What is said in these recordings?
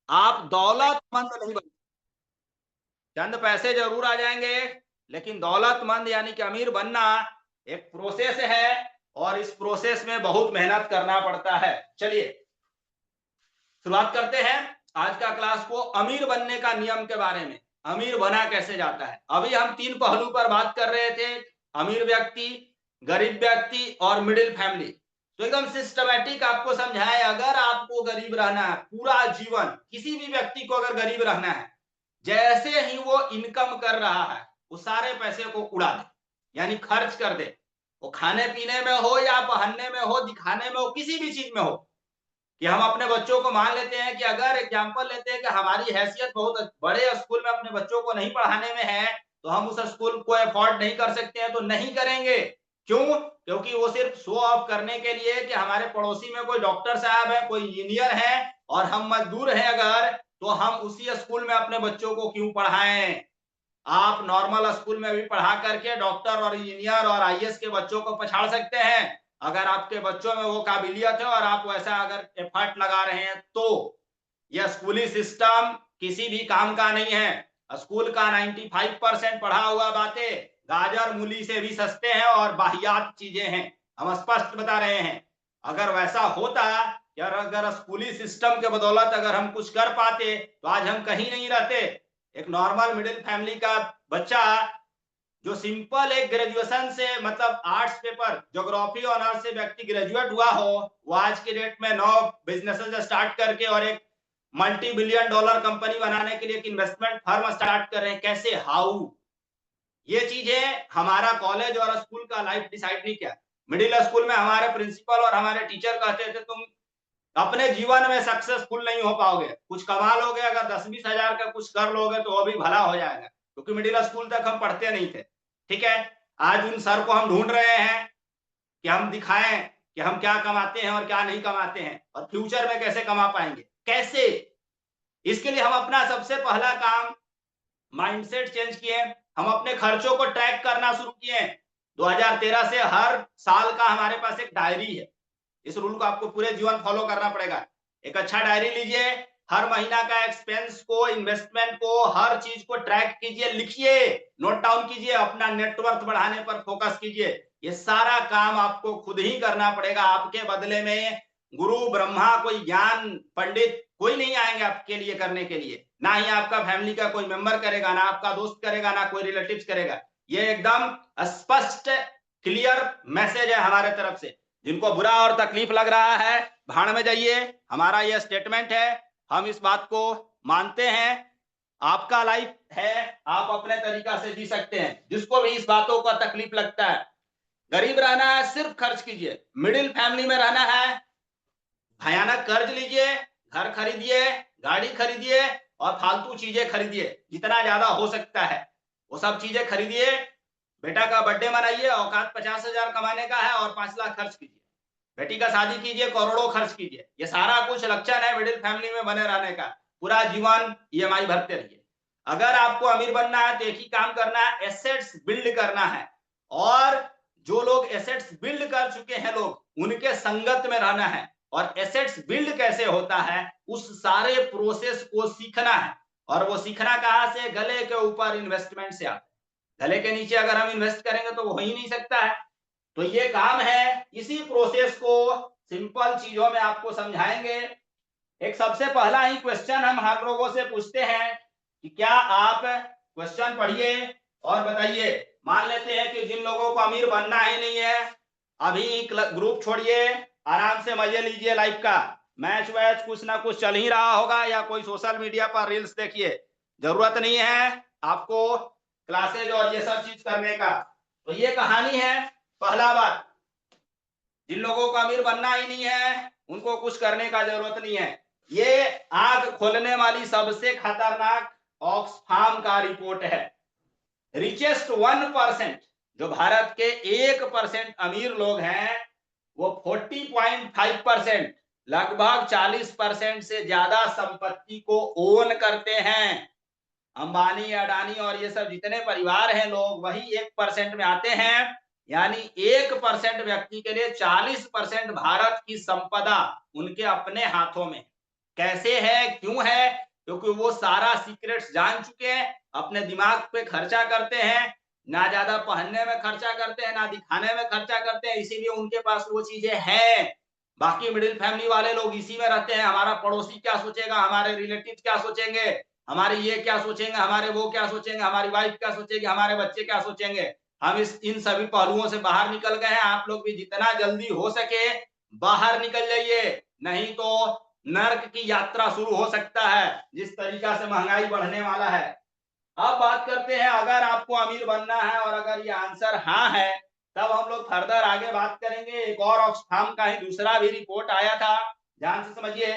आप दौलतमंद नहीं बन, चंद पैसे जरूर आ जाएंगे, लेकिन दौलतमंद यानी कि अमीर बनना एक प्रोसेस है, और इस प्रोसेस में बहुत मेहनत करना पड़ता है। चलिए शुरुआत करते हैं आज का क्लास को अमीर बनने का नियम के बारे में। अमीर बना कैसे जाता है? अभी हम तीन पहलू पर बात कर रहे थे, अमीर व्यक्ति, गरीब व्यक्ति और मिडिल फैमिली। तो एकदम सिस्टमैटिक आपको समझाए, अगर आपको गरीब रहना है पूरा जीवन, किसी भी व्यक्ति को अगर गरीब रहना है, जैसे ही वो इनकम कर रहा है वो सारे पैसे को उड़ा दे, यानी खर्च कर दे। वो खाने पीने में हो या पहनने में हो, दिखाने में हो, किसी भी चीज में हो। कि हम अपने बच्चों को मान लेते हैं कि अगर एग्जाम्पल लेते हैं कि हमारी हैसियत बहुत बड़े स्कूल में अपने बच्चों को नहीं पढ़ाने में है, तो हम उस स्कूल को अफोर्ड नहीं कर सकते हैं, तो नहीं करेंगे। क्यों? क्योंकि वो सिर्फ शो ऑफ करने के लिए कि हमारे पड़ोसी में कोई डॉक्टर साहब है, कोई इंजीनियर है और हम मजदूर हैं अगर, तो हम उसी स्कूल में अपने बच्चों को क्यों पढ़ाएं? आप नॉर्मल स्कूल में भी पढ़ा करके डॉक्टर और इंजीनियर और आईएएस के बच्चों को पछाड़ सकते हैं, अगर आपके बच्चों में वो काबिलियत है और आप वैसा अगर एफर्ट लगा रहे हैं तो। यह स्कूली सिस्टम किसी भी काम का नहीं है। स्कूल का 95% पढ़ा हुआ बातें गाजर मूली से भी सस्ते हैं और वाहियात चीजें हैं, हम स्पष्ट बता रहे हैं। अगर वैसा होता, यार अगर स्कूली सिस्टम के बदौलत अगर हम कुछ कर पाते तो आज हम कहीं नहीं रहते। एक नॉर्मल मिडिल फैमिली का बच्चा जो सिंपल एक ग्रेजुएशन से, मतलब आर्ट्स पेपर ज्योग्राफी ऑनर्स से व्यक्ति ग्रेजुएट हुआ हो, वो आज के डेट में 9 बिजनेसेस स्टार्ट करके और एक मल्टी बिलियन डॉलर कंपनी बनाने के लिए एक इन्वेस्टमेंट फर्म स्टार्ट कर रहे हैं। कैसे? हाउ? ये चीजें हमारा कॉलेज और स्कूल का लाइफ डिसाइड नहीं किया। मिडिल स्कूल में हमारे प्रिंसिपल और हमारे टीचर कहते थे तुम अपने जीवन में सक्सेसफुल नहीं हो पाओगे, कुछ कमा लोगे अगर 10-20 हजार का कुछ कर लोगे तो वो भी भला हो जाएगा, क्योंकि मिडिल स्कूल तक हम पढ़ते नहीं थे। ठीक है, आज उन सर को हम ढूंढ रहे हैं कि हम दिखाएं कि हम क्या कमाते हैं और क्या नहीं कमाते हैं, और फ्यूचर में कैसे कमा पाएंगे, कैसे। इसके लिए हम अपना सबसे पहला काम माइंडसेट चेंज किए। हम अपने खर्चों को ट्रैक करना शुरू किए। 2013 से हर साल का हमारे पास एक डायरी है। इस रूल को आपको पूरे जीवन फॉलो करना पड़ेगा। एक अच्छा डायरी लीजिए, हर महीना का एक्सपेंस को, इन्वेस्टमेंट को, हर चीज को ट्रैक कीजिए, लिखिए, नोट डाउन कीजिए, अपना नेटवर्थ बढ़ाने पर फोकस कीजिए। ये सारा काम आपको खुद ही करना पड़ेगा। आपके बदले में गुरु ब्रह्मा, कोई ज्ञान पंडित कोई नहीं आएंगे आपके लिए करने के लिए, ना ही आपका फैमिली का कोई मेंबर करेगा, ना आपका दोस्त करेगा, ना कोई रिलेटिव्स करेगा। ये एकदम स्पष्ट क्लियर मैसेज है हमारे तरफ से। जिनको बुरा और तकलीफ लग रहा है, भाड़ में जाइए, हमारा यह स्टेटमेंट है, हम इस बात को मानते हैं। आपका लाइफ है, आप अपने तरीका से जी सकते हैं। जिसको भी इस बातों का तकलीफ लगता है, गरीब रहना है सिर्फ खर्च कीजिए, मिडिल फैमिली में रहना है भयानक कर्ज लीजिए, घर खरीदिए, गाड़ी खरीदिए और फालतू चीजें खरीदिए, जितना ज्यादा हो सकता है वो सब चीजें खरीदिए। बेटा का बर्थडे मनाइए, औकात 50,000 कमाने का है और 5 लाख खर्च कीजिए। बेटी का शादी कीजिए, करोड़ों खर्च कीजिए। ये सारा कुछ लक्षण है मिडिल फैमिली में बने रहने का। पूरा जीवन ईएमआई भरते रहिए। अगर आपको अमीर बनना है तो एक ही काम करना है, एसेट्स बिल्ड करना है। और जो लोग एसेट्स बिल्ड कर चुके हैं लोग, उनके संगत में रहना है। और एसेट्स बिल्ड कैसे होता है, उस सारे प्रोसेस को सीखना है। और वो सीखना कहां से? गले के ऊपर इन्वेस्टमेंट से आता है। गले के नीचे अगर हम इन्वेस्ट करेंगे तो वो हो ही नहीं सकता है। तो ये काम है, इसी प्रोसेस को सिंपल चीजों में आपको समझाएंगे। एक सबसे पहला ही क्वेश्चन हम हर लोगों से पूछते हैं कि क्या आप क्वेश्चन पढ़िए और बताइए। मान लेते हैं कि जिन लोगों को अमीर बनना ही नहीं है, अभी ग्रुप छोड़िए, आराम से मजे लीजिए लाइफ का। मैच वैच कुछ ना कुछ चल ही रहा होगा, या कोई सोशल मीडिया पर रील्स देखिए। जरूरत नहीं है आपको क्लासेज और ये सब चीज करने का। तो ये कहानी है। पहला बात, जिन लोगों को अमीर बनना ही नहीं है उनको कुछ करने का जरूरत नहीं है। ये आग खोलने वाली सबसे खतरनाक ऑक्सफाम का रिपोर्ट है। रिचेस्ट 1%, जो भारत के 1% अमीर लोग हैं, वो 40.5%, लगभग 40% से ज्यादा संपत्ति को ओन करते हैं। अंबानी, अडानी और ये सब जितने परिवार हैं लोग, वही 1% में आते हैं। यानी 1% व्यक्ति के लिए 40% भारत की संपदा उनके अपने हाथों में। कैसे है, क्यों है, क्योंकि वो सारा सीक्रेट्स जान चुके हैं, अपने दिमाग पे खर्चा करते हैं, ना ज्यादा पहनने में खर्चा करते हैं, ना दिखाने में खर्चा करते हैं, इसीलिए उनके पास वो चीजें हैं। बाकी मिडिल फैमिली वाले लोग इसी में रहते हैं, हमारा पड़ोसी क्या सोचेगा, हमारे रिलेटिव क्या सोचेंगे, हमारे ये क्या सोचेंगे, हमारे वो क्या सोचेंगे, हमारी वाइफ क्या सोचेगी, हमारे बच्चे क्या सोचेंगे। हम इन सभी पहलुओं से बाहर निकल गए हैं। आप लोग भी जितना जल्दी हो सके बाहर निकल जाइए, नहीं तो नर्क की यात्रा शुरू हो सकता है, जिस तरीका से महंगाई बढ़ने वाला है। अब बात करते हैं, अगर आपको अमीर बनना है और अगर ये आंसर हाँ है, तब हम लोग फर्दर आगे बात करेंगे। एक और ऑक्सफाम का ही दूसरा भी रिपोर्ट आया था, ध्यान से समझिए।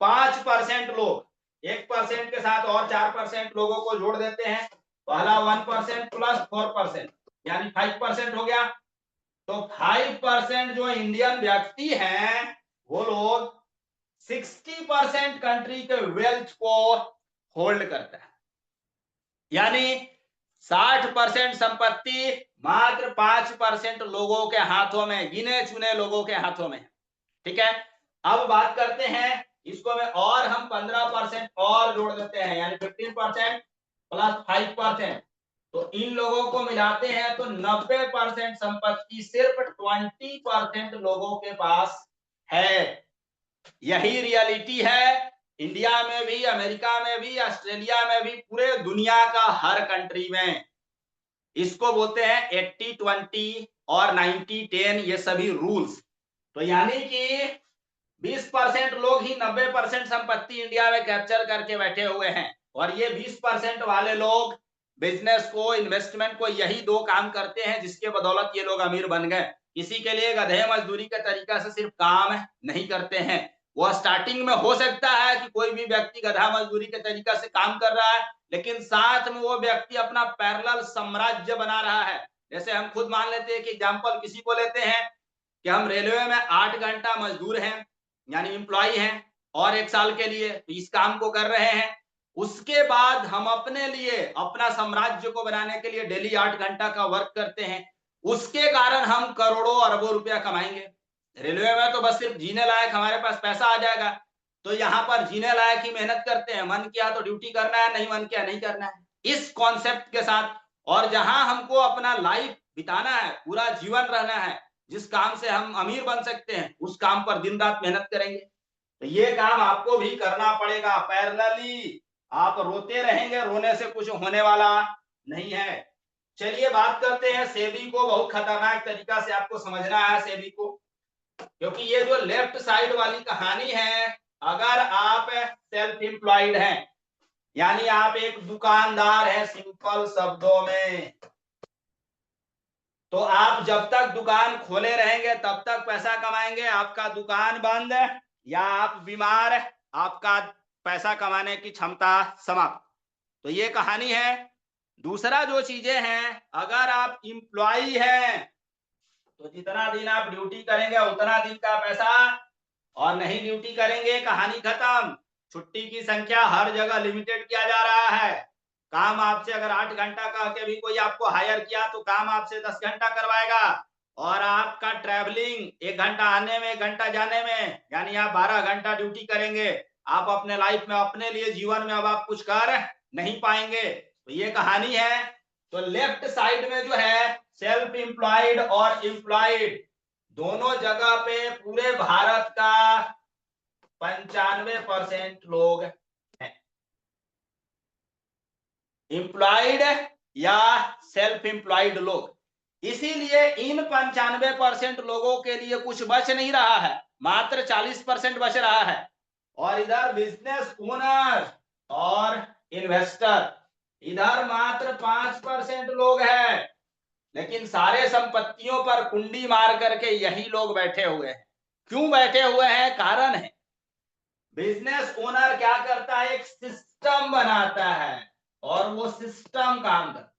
5% लोग 1% के साथ और 4% लोगों को जोड़ देते हैं, पहला 1% प्लस 4% यानी 5% हो गया। तो 5% जो इंडियन व्यक्ति हैं वो लोग 60% कंट्री के वेल्थ को होल्ड करता है, यानी 60% संपत्ति मात्र 5% लोगों के हाथों में, गिने चुने लोगों के हाथों में। ठीक है, अब बात करते हैं इसको में, और हम 15% और जोड़ देते हैं, यानी 15% प्लस 5%, तो इन लोगों को मिलाते हैं तो 90% संपत्ति सिर्फ 20% लोगों के पास है। यही रियलिटी है इंडिया में भी, अमेरिका में भी, ऑस्ट्रेलिया में भी, पूरे दुनिया का हर कंट्री में। इसको बोलते हैं 80-20 और 90-10, ये सभी रूल्स। तो यानी कि 20% लोग ही 90% संपत्ति इंडिया में कैप्चर करके बैठे हुए हैं, और ये 20% वाले लोग बिजनेस को, इन्वेस्टमेंट को, यही दो काम करते हैं जिसके बदौलत ये लोग अमीर बन गए। किसी के लिए गधे मजदूरी के तरीका से सिर्फ काम नहीं करते हैं। वो स्टार्टिंग में हो सकता है कि कोई भी व्यक्ति गधा मजदूरी के तरीका से काम कर रहा है, लेकिन साथ में वो व्यक्ति अपना पैरेलल साम्राज्य बना रहा है। जैसे हम खुद मान लेते हैं कि एग्जाम्पल किसी को लेते हैं कि हम रेलवे में 8 घंटा मजदूर हैं, यानी एम्प्लॉय हैं, और 1 साल के लिए इस काम को कर रहे हैं। उसके बाद हम अपने लिए, अपना साम्राज्य को बनाने के लिए डेली 8 घंटा का वर्क करते हैं। उसके कारण हम करोड़ों अरबों रुपया कमाएंगे। रेलवे में तो बस सिर्फ जीने लायक हमारे पास पैसा आ जाएगा, तो यहाँ पर जीने लायक ही मेहनत करते हैं, मन किया तो ड्यूटी करना है, नहीं मन किया नहीं करना है, इस कॉन्सेप्ट के साथ। और जहां हमको अपना लाइफ बिताना है, पूरा जीवन रहना है, जिस काम से हम अमीर बन सकते हैं, उस काम पर दिन रात मेहनत करेंगे। तो ये काम आपको भी करना पड़ेगा पैरेलली। आप रोते रहेंगे, रोने से कुछ होने वाला नहीं है। चलिए बात करते हैं सेबी को। बहुत खतरनाक तरीका से आपको समझना है सेबी को, क्योंकि ये जो लेफ्ट साइड वाली कहानी है, अगर आप सेल्फ एम्प्लॉयड हैं, यानी आप एक दुकानदार हैं सिंपल शब्दों में, तो आप जब तक दुकान खोले रहेंगे तब तक पैसा कमाएंगे। आपका दुकान बंद या आप बीमार, आपका पैसा कमाने की क्षमता समाप्त। तो ये कहानी है। दूसरा जो चीजें हैं, अगर आप इंप्लॉई हैं तो जितना दिन आप ड्यूटी करेंगे उतना दिन का पैसा, और नहीं ड्यूटी करेंगे कहानी खत्म। छुट्टी की संख्या हर जगह लिमिटेड किया जा रहा है। काम आपसे अगर 8 घंटा कह के भी कोई आपको हायर किया तो काम आपसे 10 घंटा करवाएगा, और आपका ट्रैवलिंग 1 घंटा आने में 1 घंटा जाने में, यानी आप 12 घंटा ड्यूटी करेंगे। आप अपने लाइफ में, अपने लिए, जीवन में अब आप कुछ कर नहीं पाएंगे। तो ये कहानी है। तो लेफ्ट साइड में जो है सेल्फ एम्प्लॉयड और एम्प्लॉयड, दोनों जगह पे पूरे भारत का 95% लोग हैं एम्प्लॉयड या सेल्फ एम्प्लॉयड लोग। इसीलिए इन 95% लोगों के लिए कुछ बच नहीं रहा है, मात्र 40% बच रहा है। और इधर बिजनेस ओनर और इन्वेस्टर, इधर मात्र 5% लोग हैं। लेकिन सारे संपत्तियों पर कुंडी मार करके यही लोग बैठे हुए हैं। क्यों बैठे हुए हैं? कारण है, बिजनेस ओनर क्या करता है, एक सिस्टम बनाता है और वो सिस्टम काम करता है।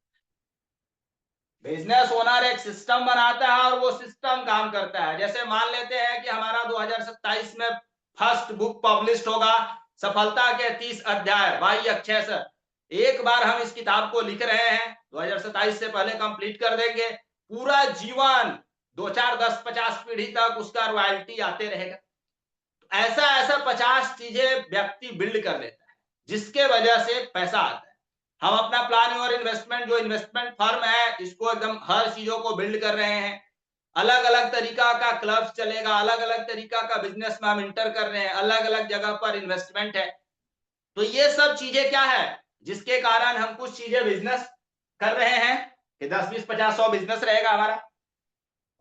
बिजनेस ओनर एक सिस्टम बनाता है और वो सिस्टम काम करता है। जैसे मान लेते हैं कि हमारा 2027 में फर्स्ट बुक पब्लिश होगा, सफलता के 30 अध्याय बाई अक्षय सर। एक बार हम इस किताब को लिख रहे हैं, 2027 से पहले कंप्लीट कर देंगे। पूरा जीवन 2, 4, 10, 50 पीढ़ी तक उसका रॉयल्टी आते रहेगा। ऐसा ऐसा 50 चीजें व्यक्ति बिल्ड कर लेता है जिसके वजह से पैसा आता है। हम अपना प्लान और इन्वेस्टमेंट, जो इन्वेस्टमेंट फर्म है, इसको एकदम हर चीजों को बिल्ड कर रहे हैं। अलग अलग तरीका का क्लब चलेगा, अलग अलग तरीका का बिजनेस में हम इंटर कर रहे हैं, अलग अलग जगह पर इन्वेस्टमेंट है। तो ये सब चीजें क्या है जिसके कारण हम कुछ चीजें बिजनेस कर रहे हैं कि 10 20 50 100 बिजनेस रहेगा हमारा,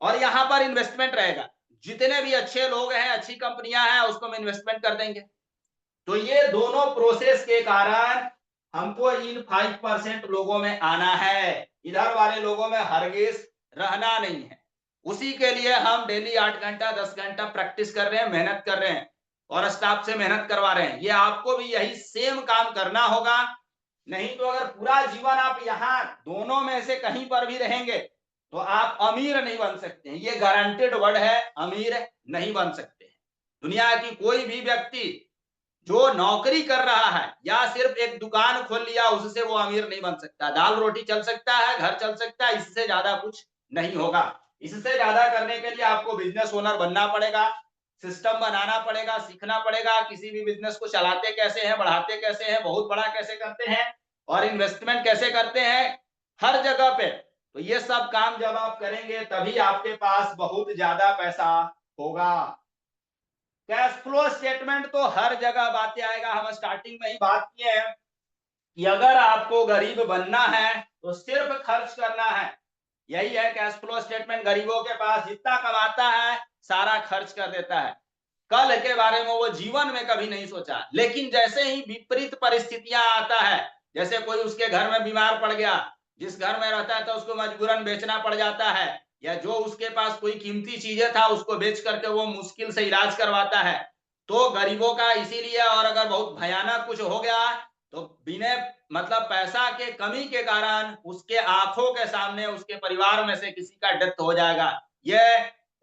और यहां पर इन्वेस्टमेंट रहेगा। जितने भी अच्छे लोग हैं, अच्छी कंपनियां हैं, उसको हम इन्वेस्टमेंट कर देंगे। तो ये दोनों प्रोसेस के कारण हमको इन 5% लोगों में आना है, इधर वाले लोगों में हरगिज रहना नहीं है। उसी के लिए हम डेली 8 घंटा 10 घंटा प्रैक्टिस कर रहे हैं, मेहनत कर रहे हैं और स्टाफ से मेहनत करवा रहे हैं। ये आपको भी यही सेम काम करना होगा। नहीं तो अगर पूरा जीवन आप यहाँ दोनों में से कहीं पर भी रहेंगे तो आप अमीर नहीं बन सकते हैं। ये गारंटेड वर्ड है, अमीर नहीं बन सकते। दुनिया की कोई भी व्यक्ति जो नौकरी कर रहा है या सिर्फ एक दुकान खोल लिया, उससे वो अमीर नहीं बन सकता। दाल रोटी चल सकता है, घर चल सकता है, इससे ज्यादा कुछ नहीं होगा। इससे ज्यादा करने के लिए आपको बिजनेस ओनर बनना पड़ेगा, सिस्टम बनाना पड़ेगा, सीखना पड़ेगा, किसी भी बिजनेस को चलाते कैसे हैं, बढ़ाते कैसे हैं, बहुत बड़ा कैसे करते हैं और इन्वेस्टमेंट कैसे करते हैं हर जगह पे। तो ये सब काम जब आप करेंगे तभी आपके पास बहुत ज्यादा पैसा होगा। कैश फ्लो स्टेटमेंट तो हर जगह बातें आएगा। हम स्टार्टिंग में ही बात किए हैं कि अगर आपको गरीब बनना है तो सिर्फ खर्च करना है। यही है कैश फ्लो स्टेटमेंट। गरीबों के पास जितना कमाता है सारा खर्च कर देता है, कल के बारे में वो जीवन में कभी नहीं सोचा। लेकिन जैसे ही विपरीत परिस्थितियां आता है, जैसे कोई उसके घर में बीमार पड़ गया, जिस घर में रहता है तो उसको मजबूरन बेचना पड़ जाता है, या जो उसके पास कोई कीमती चीजें था उसको बेच करके वो मुश्किल से इलाज करवाता है। तो गरीबों का इसीलिए, और अगर बहुत भयानक कुछ हो गया तो बिना मतलब पैसा के कमी के कारण उसके आंखों के सामने उसके परिवार में से किसी का डेथ हो जाएगा। ये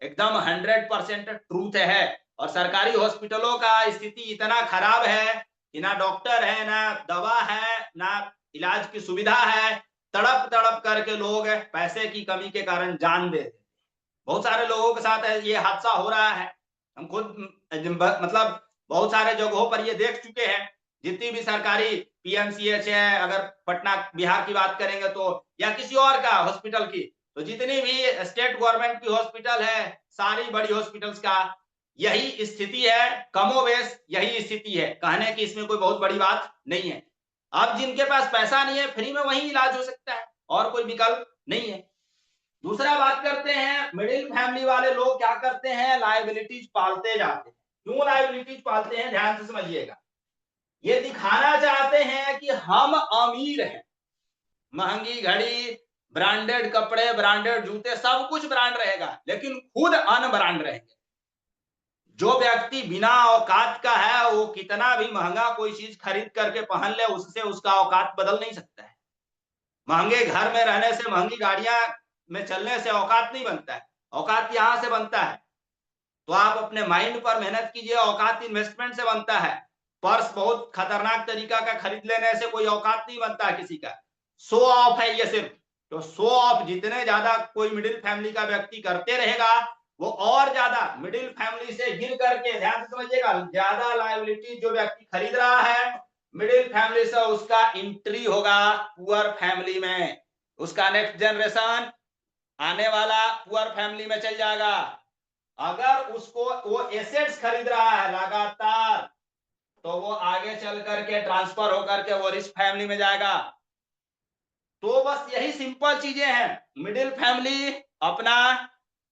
एकदम 100% ट्रूथ है। और सरकारी हॉस्पिटलों का स्थिति इतना खराब है कि ना डॉक्टर है, ना दवा है, ना इलाज की सुविधा है। तड़प तड़प करके लोग पैसे की कमी के कारण जान दे देते। बहुत सारे लोगों के साथ ये हादसा हो रहा है। हम खुद मतलब बहुत सारे जगहों पर ये देख चुके हैं। जितनी भी सरकारी पीएमसीएच है, अगर पटना बिहार की बात करेंगे तो, या किसी और का हॉस्पिटल की, तो जितनी भी स्टेट गवर्नमेंट की हॉस्पिटल है, सारी बड़ी हॉस्पिटल्स का यही स्थिति है। कमोबेश यही स्थिति है। कहने की इसमें कोई बहुत बड़ी बात नहीं है। अब जिनके पास पैसा नहीं है, फ्री में वही इलाज हो सकता है और कोई विकल्प नहीं है। दूसरा बात करते हैं, मिडिल फैमिली वाले लोग क्या करते हैं, लायबिलिटीज पालते जाते हैं। क्यों लायबिलिटीज पालते हैं, ध्यान से समझिएगा। ये दिखाना चाहते हैं कि हम अमीर हैं। महंगी घड़ी, ब्रांडेड कपड़े, ब्रांडेड जूते, सब कुछ ब्रांड रहेगा, लेकिन खुद अनब्रांड रहेंगे। जो व्यक्ति बिना औकात का है वो कितना भी महंगा कोई चीज खरीद करके पहन ले, उससे उसका औकात बदल नहीं सकता है। महंगे घर में रहने से, महंगी गाड़ियां में चलने से औकात नहीं बनता है। औकात यहां से बनता है। तो आप अपने माइंड पर मेहनत कीजिए। औकात इन्वेस्टमेंट से बनता है। पर्स बहुत खतरनाक तरीका का खरीद लेने से कोई औकात नहीं बनता किसी का। शो ऑफ है ये सिर्फ। तो शो ऑफ जितने ज्यादा कोई मिडिल फैमिली का व्यक्ति करते रहेगा, वो और ज्यादा मिडिल फैमिली से गिर करके, ध्यान से समझिएगा, ज्यादा लायबिलिटी जो व्यक्ति खरीद रहा है मिडिल फैमिली से, उसका एंट्री होगा पुअर फैमिली में। उसका नेक्स्ट जनरेशन आने वाला पुअर फैमिली में चल जाएगा। अगर उसको वो एसेट्स खरीद रहा है लगातार, तो वो आगे चल करके ट्रांसफर होकर के वो रिच फैमिली में जाएगा। तो बस यही सिंपल चीजें हैं। मिडिल फैमिली अपना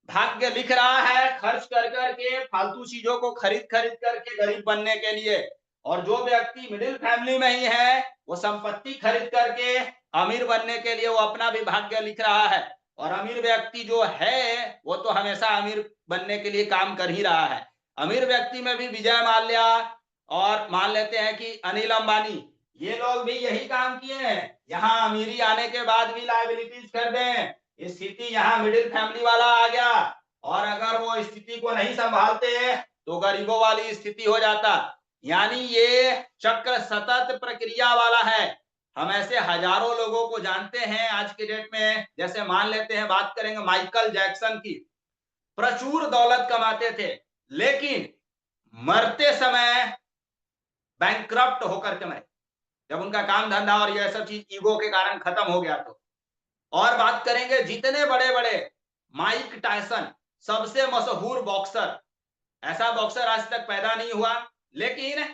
भाग्य लिख रहा है खर्च कर करके, फालतू चीजों को खरीद खरीद करके गरीब बनने के लिए। और जो व्यक्ति मिडिल फैमिली में ही है, वो संपत्ति खरीद करके अमीर बनने के लिए वो अपना भी भाग्य लिख रहा है। और अमीर व्यक्ति जो है वो तो हमेशा अमीर बनने के लिए काम कर ही रहा है। अमीर व्यक्ति में भी विजय माल्या और मान लेते हैं कि अनिल अंबानी, ये लोग भी यही काम किए हैं। यहाँ अमीरी आने के बाद भी लायबिलिटीज कर दें, स्थिति यहाँ मिडिल फैमिली वाला आ गया, और अगर वो स्थिति को नहीं संभालते तो गरीबों वाली स्थिति हो जाता। यानी ये चक्र सतत प्रक्रिया वाला है। हम ऐसे हजारों लोगों को जानते हैं आज के डेट में। जैसे मान लेते हैं, बात करेंगे माइकल जैक्सन की, प्रचुर दौलत कमाते थे, लेकिन मरते समय बैंकक्रप्ट होकर के मरे, जब उनका काम धंधा और यह सब चीज ईगो के कारण खत्म हो गया तो। और बात करेंगे जितने बड़े बड़े, माइक टायसन सबसे मशहूर बॉक्सर, ऐसा बॉक्सर आज तक पैदा नहीं हुआ, लेकिन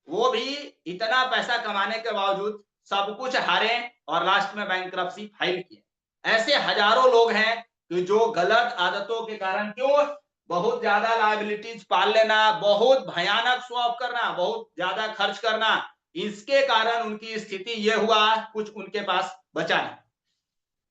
वो भी इतना पैसा कमाने के बावजूद सब कुछ हारे और लास्ट में बैंकरप्सी फाइल किए। ऐसे हजारों लोग हैं कि जो गलत आदतों के कारण, क्यों, बहुत ज्यादा लायबिलिटीज पाल लेना, बहुत भयानक शो ऑफ करना, बहुत ज्यादा खर्च करना, इसके कारण उनकी स्थिति ये हुआ, कुछ उनके पास बचा नहीं।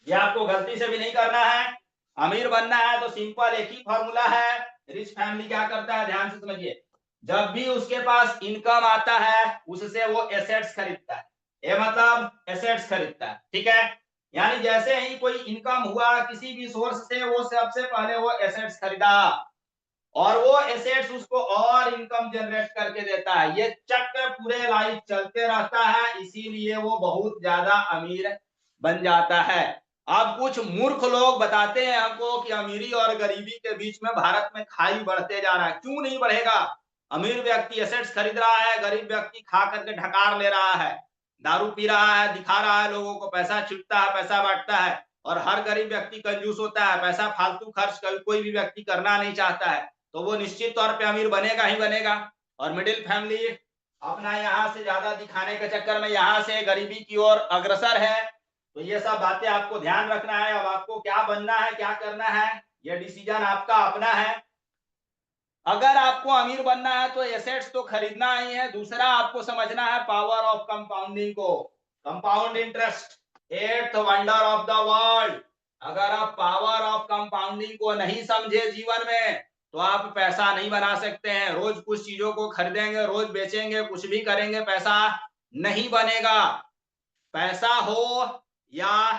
ये आपको गलती से भी नहीं करना है। अमीर बनना है तो सिंपल एक ही फॉर्मूला है। रिच फैमिली क्या करता है, ध्यान से समझिए, जब भी उसके पास इनकम आता है उससे वो एसेट्स खरीदता है। ये मतलब एसेट्स खरीदता है, ठीक है। यानी जैसे ही कोई इनकम हुआ किसी भी सोर्स से, वो सबसे पहले वो एसेट्स खरीदा और वो एसेट्स उसको और इनकम जनरेट करके देता है। ये चक्र पूरे लाइफ चलते रहता है, इसीलिए वो बहुत ज्यादा अमीर बन जाता है। अब कुछ मूर्ख लोग बताते हैं हमको कि अमीरी और गरीबी के बीच में भारत में खाई बढ़ते जा रहा है। क्यों नहीं बढ़ेगा? अमीर व्यक्ति एसेट्स खरीद रहा है, गरीब व्यक्ति खा करके ढकार ले रहा है, दारू पी रहा है, दिखा रहा है लोगों को, पैसा छींटता है, पैसा बांटता है। और हर गरीब व्यक्ति कंजूस होता है, पैसा फालतू खर्च कोई भी व्यक्ति करना नहीं चाहता है, तो वो निश्चित तौर पे अमीर बनेगा ही बनेगा। और मिडिल फैमिली अपना यहाँ से ज्यादा दिखाने के चक्कर में यहाँ से गरीबी की ओर अग्रसर है। तो ये सब बातें आपको ध्यान रखना है। अब आपको क्या बनना है, क्या करना है, ये डिसीजन आपका अपना है। अगर आपको अमीर बनना है तो एसेट्स तो खरीदना ही है, दूसरा आपको समझना है पावर ऑफ कंपाउंडिंग को। Compound interest, eighth wonder of the world. अगर आप पावर ऑफ कंपाउंडिंग को नहीं समझे जीवन में तो आप पैसा नहीं बना सकते हैं। रोज कुछ चीजों को खरीदेंगे, रोज बेचेंगे, कुछ भी करेंगे, पैसा नहीं बनेगा। पैसा हो या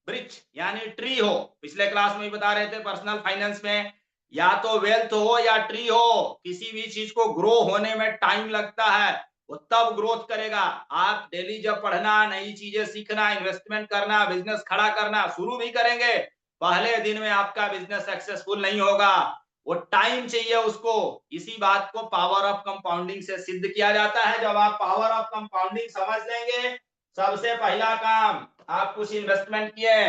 वृक्ष यानी ट्री हो, पिछले क्लास में भी बता रहे थे पर्सनल फाइनेंस में, या तो वेल्थ हो या ट्री हो, किसी भी चीज को ग्रो होने में टाइम लगता है, वो तब ग्रोथ करेगा। आप डेली जब पढ़ना, नई चीजें सीखना, इन्वेस्टमेंट करना, बिजनेस खड़ा करना शुरू भी करेंगे, पहले दिन में आपका बिजनेस सक्सेसफुल नहीं होगा, वो टाइम चाहिए उसको। इसी बात को पावर ऑफ कंपाउंडिंग से सिद्ध किया जाता है। जब आप पावर ऑफ कंपाउंडिंग समझ लेंगे, सबसे पहला काम, आप कुछ इन्वेस्टमेंट किए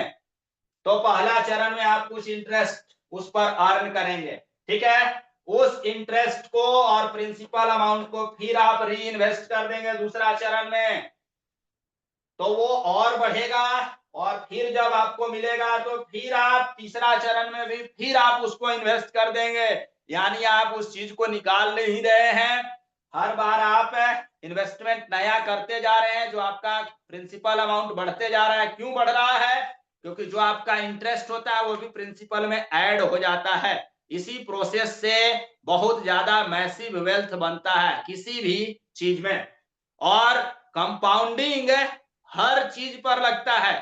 तो पहला चरण में आप कुछ इंटरेस्ट उस पर अर्न करेंगे, ठीक है। उस इंटरेस्ट को और प्रिंसिपल अमाउंट को फिर आप री इन्वेस्ट कर देंगे दूसरा चरण में, तो वो और बढ़ेगा। और फिर जब आपको मिलेगा तो फिर आप तीसरा चरण में भी फिर आप उसको इन्वेस्ट कर देंगे। यानी आप उस चीज को निकाल नहीं रहे हैं, हर बार आप इन्वेस्टमेंट नया करते जा रहे हैं, जो आपका प्रिंसिपल अमाउंट बढ़ते जा रहा है। क्यों बढ़ रहा है? क्योंकि जो आपका इंटरेस्ट होता है वो भी प्रिंसिपल में ऐड हो जाता है। इसी प्रोसेस से बहुत ज्यादा मैसिव वेल्थ बनता है किसी भी चीज में। और कंपाउंडिंग हर चीज पर लगता है,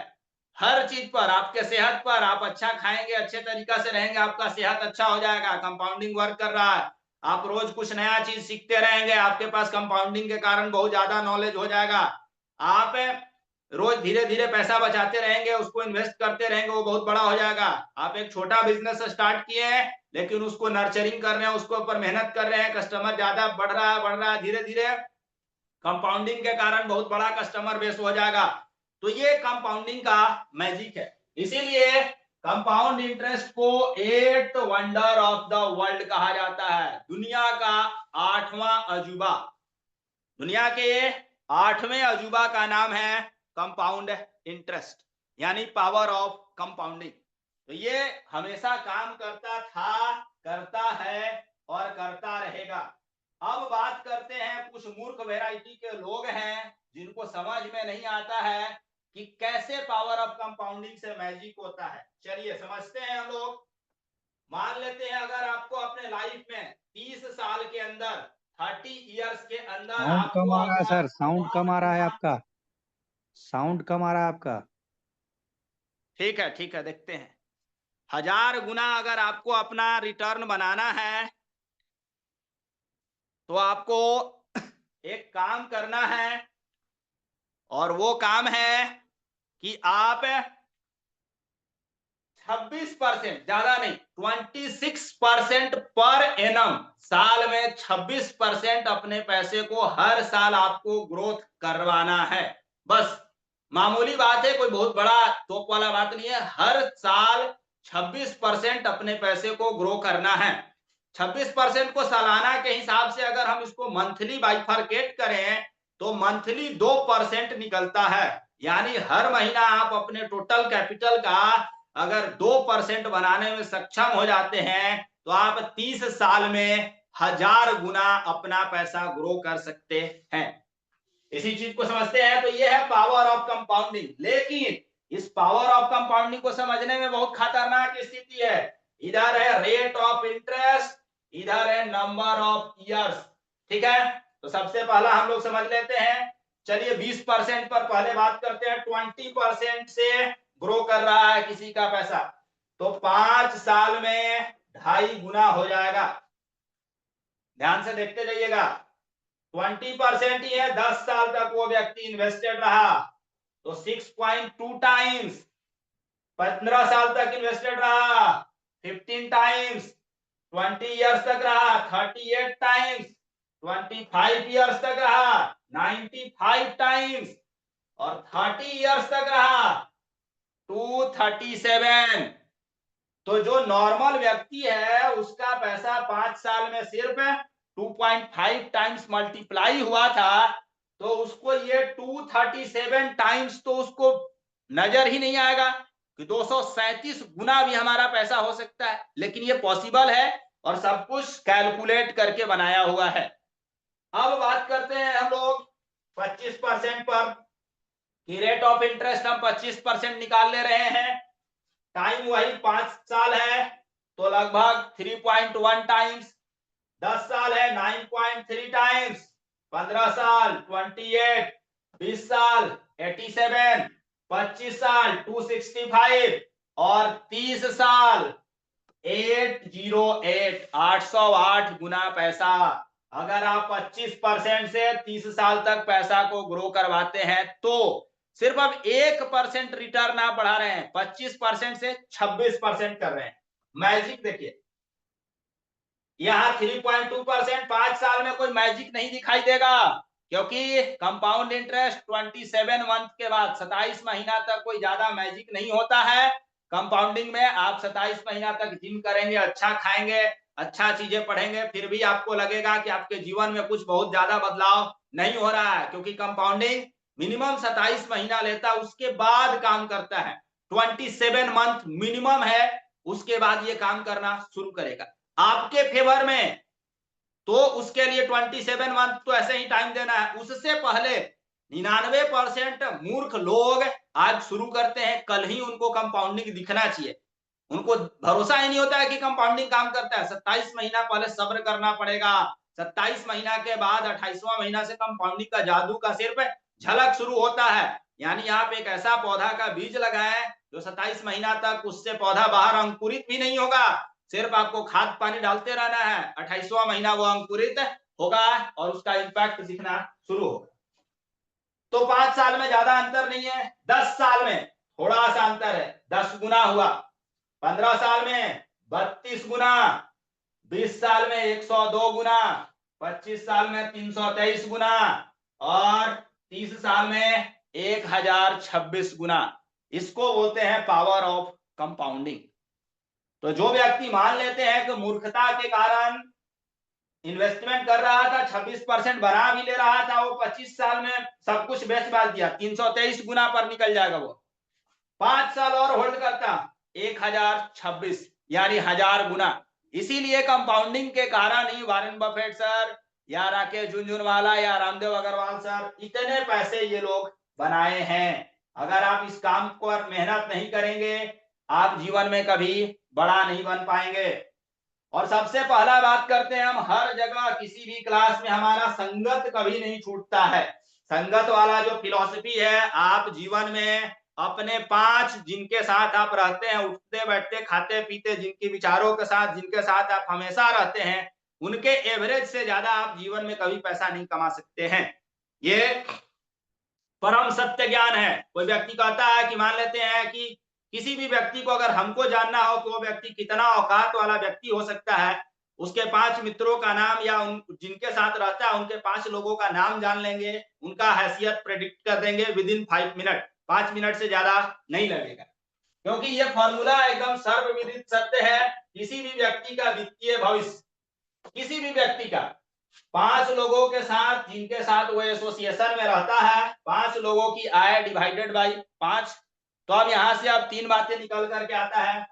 हर चीज पर, आपके सेहत पर। आप अच्छा खाएंगे, अच्छे तरीका से रहेंगे, आपका सेहत अच्छा हो जाएगा, कंपाउंडिंग वर्क कर रहा है। आप रोज कुछ नया चीज सीखते रहेंगे, आपके पास कंपाउंडिंग के कारण बहुत ज्यादा नॉलेज हो जाएगा। आप रोज धीरे धीरे पैसा बचाते रहेंगे, उसको इन्वेस्ट करते रहेंगे, वो बहुत बड़ा हो जाएगा। आप एक छोटा बिजनेस स्टार्ट किए हैं लेकिन उसको नर्चरिंग कर रहे हैं, उसके ऊपर मेहनत कर रहे हैं, कस्टमर ज्यादा बढ़ रहा है, धीरे धीरे कंपाउंडिंग के कारण बहुत बड़ा कस्टमर बेस हो जाएगा। तो ये कंपाउंडिंग का मैजिक है। इसीलिए कंपाउंड इंटरेस्ट को eighth wonder of the world कहा जाता है, दुनिया का 8वां अजूबा। दुनिया के 8वें अजूबा का नाम है कंपाउंड इंटरेस्ट, यानी पावर ऑफ कंपाउंडिंग। तो ये हमेशा काम करता था, करता है और करता रहेगा। अब बात करते हैं, कुछ मूर्ख वैरायटी के लोग हैं जिनको समझ में नहीं आता है कि कैसे पावर ऑफ कंपाउंडिंग से मैजिक होता है। चलिए समझते हैं हम लोग। मान लेते हैं अगर आपको अपने लाइफ में 30 साल के अंदर, 30 इयर्स के अंदर साउंड आपको कम आ रहा है अगर सर, साउंड कम आ रहा है आपका। साउंड कम आ रहा है आपका। ठीक है देखते हैं। 1000 गुना अगर आपको अपना रिटर्न बनाना है तो आपको एक काम करना है, और वो काम है कि आप 26%, ज्यादा नहीं, 26% पर एनम, साल में 26% अपने पैसे को हर साल आपको ग्रोथ करवाना है। बस मामूली बात है, कोई बहुत बड़ा तोप वाला बात नहीं है। हर साल 26% अपने पैसे को ग्रो करना है। 26% को सालाना के हिसाब से अगर हम इसको मंथली बाइफरकेट करें तो मंथली 2% निकलता है। यानी हर महीना आप अपने टोटल कैपिटल का अगर 2% बनाने में सक्षम हो जाते हैं तो आप 30 साल में 1000 गुना अपना पैसा ग्रो कर सकते हैं। इसी चीज को समझते हैं। तो ये है पावर ऑफ कंपाउंडिंग। लेकिन इस पावर ऑफ कंपाउंडिंग को समझने में बहुत खतरनाक स्थिति है। इधर है रेट ऑफ इंटरेस्ट, इधर है नंबर ऑफ ईयर्स। ठीक है, तो सबसे पहला हम लोग समझ लेते हैं। चलिए 20% पर पहले बात करते हैं। 20% से ग्रो कर रहा है किसी का पैसा तो 5 साल में 2.5 गुना हो जाएगा। ध्यान से देखते जाइएगा। 20% ही है, 10 साल तक वो व्यक्ति इन्वेस्टेड रहा तो 6.2 टाइम्स। 15 साल तक इन्वेस्टेड रहा 15 टाइम्स। 20 इयर्स तक रहा 38 टाइम्स। 25 इयर्स तक रहा 95 टाइम्स। और 30 इयर्स तक रहा 237। तो जो नॉर्मल व्यक्ति है उसका पैसा 5 साल में सिर्फ 2.5 टाइम्स मल्टीप्लाई हुआ था तो उसको ये 237 टाइम्स तो उसको नजर ही नहीं आएगा कि 237 गुना भी हमारा पैसा हो सकता है। लेकिन ये पॉसिबल है और सब कुछ कैलकुलेट करके बनाया हुआ है। अब बात करते हैं हम लोग 25% पर कि रेट ऑफ इंटरेस्ट हम 25% निकाल ले रहे हैं। टाइम वही 5 साल है तो लगभग 3.1 टाइम्स। 10 साल है 9.3 टाइम्स। 15 साल 28। 20 साल 87। 25 साल 265 और 30 साल 808 808 गुना पैसा। अगर आप 25% से 30 साल तक पैसा को ग्रो करवाते हैं तो सिर्फ अब 1% रिटर्न आप बढ़ा रहे हैं। 25% से 26% कर रहे हैं। मैजिक देखिए, यहाँ 3.2%। 5 साल में कोई मैजिक नहीं दिखाई देगा क्योंकि कंपाउंड इंटरेस्ट 27 मंथ के बाद 27 महीना तक कोई ज्यादा मैजिक नहीं होता है। कंपाउंडिंग में आप 27 महीना तक जिम करेंगे, अच्छा खाएंगे, अच्छा चीजें पढ़ेंगे, फिर भी आपको लगेगा कि आपके जीवन में कुछ बहुत ज्यादा बदलाव नहीं हो रहा है क्योंकि कंपाउंडिंग मिनिमम 27 महीना लेता है, उसके बाद काम करता है। 27 मंथ मिनिमम है, उसके बाद ये काम करना शुरू करेगा आपके फेवर में। तो उसके लिए 27 मंथ तो ऐसे ही टाइम देना है। उससे पहले 99% मूर्ख लोग आज शुरू करते हैं, कल ही उनको कंपाउंडिंग दिखना चाहिए। उनको भरोसा ही नहीं होता है कि कंपाउंडिंग काम करता है। 27 महीना पहले सब्र करना पड़ेगा। 27 महीना के बाद 28वां महीना से कंपाउंडिंग का जादू का सिर्फ झलक शुरू होता है। यानी आप एक ऐसा पौधा का बीज लगाएं जो 27 महीना तक उससे पौधा बाहर अंकुरित भी नहीं होगा, सिर्फ आपको खाद पानी डालते रहना है। 28वां महीना वो अंकुरित होगा और उसका इम्पैक्ट दिखना शुरू होगा। तो 5 साल में ज्यादा अंतर नहीं है। 10 साल में थोड़ा सा अंतर है, 10 गुना हुआ। 15 साल में 32 गुना। 20 साल में 102 गुना। 25 साल में 323 गुना और 30 साल में 1026 गुना। इसको बोलते हैं पावर ऑफ कंपाउंडिंग। तो जो व्यक्ति मान लेते हैं कि मूर्खता के कारण इन्वेस्टमेंट कर रहा था, 26% बना भी ले रहा था, वो 25 साल में सब कुछ बेच बाच दिया, 323 गुना पर निकल जाएगा वो। 5 साल और होल्ड करता 1026 यानी 1000 गुना। इसीलिए कंपाउंडिंग के कारण ही वॉरेन बफेट सर या राकेश झुनझुनवाला या रामदेव अग्रवाल सर इतने पैसे ये लोग बनाए हैं। अगर आप इस काम पर मेहनत नहीं करेंगे आप जीवन में कभी बड़ा नहीं बन पाएंगे। और सबसे पहला बात करते हैं हम, हर जगह किसी भी क्लास में हमारा संगत कभी नहीं छूटता है। संगत वाला जो फिलॉसफी है, आप जीवन में अपने 5 जिनके साथ आप रहते हैं, उठते बैठते खाते पीते, जिनके विचारों के साथ जिनके साथ आप हमेशा रहते हैं, उनके एवरेज से ज्यादा आप जीवन में कभी पैसा नहीं कमा सकते हैं। ये परम सत्य ज्ञान है। कोई व्यक्ति कहता है कि मान लेते हैं कि किसी भी व्यक्ति को अगर हमको जानना हो कि वो व्यक्ति कितना औकात वाला व्यक्ति हो सकता है, उसके 5 मित्रों का नाम या जिनके साथ रहता है उनके 5 लोगों का नाम जान लेंगे, उनका हैसियत प्रेडिक्ट कर देंगे विद इन 5 मिनट। 5 मिनट से ज्यादा नहीं लगेगा, क्योंकि ये फॉर्मूला एकदम सर्वविदित सत्य है। किसी भी व्यक्ति का वित्तीय भविष्य, किसी भी व्यक्ति का 5 लोगों के साथ जिनके साथ वो एसोसिएशन में रहता है, 5 लोगों की आय डिवाइडेड बाई 5, तो अब यहां से अब 3 बातें निकल करके आता है।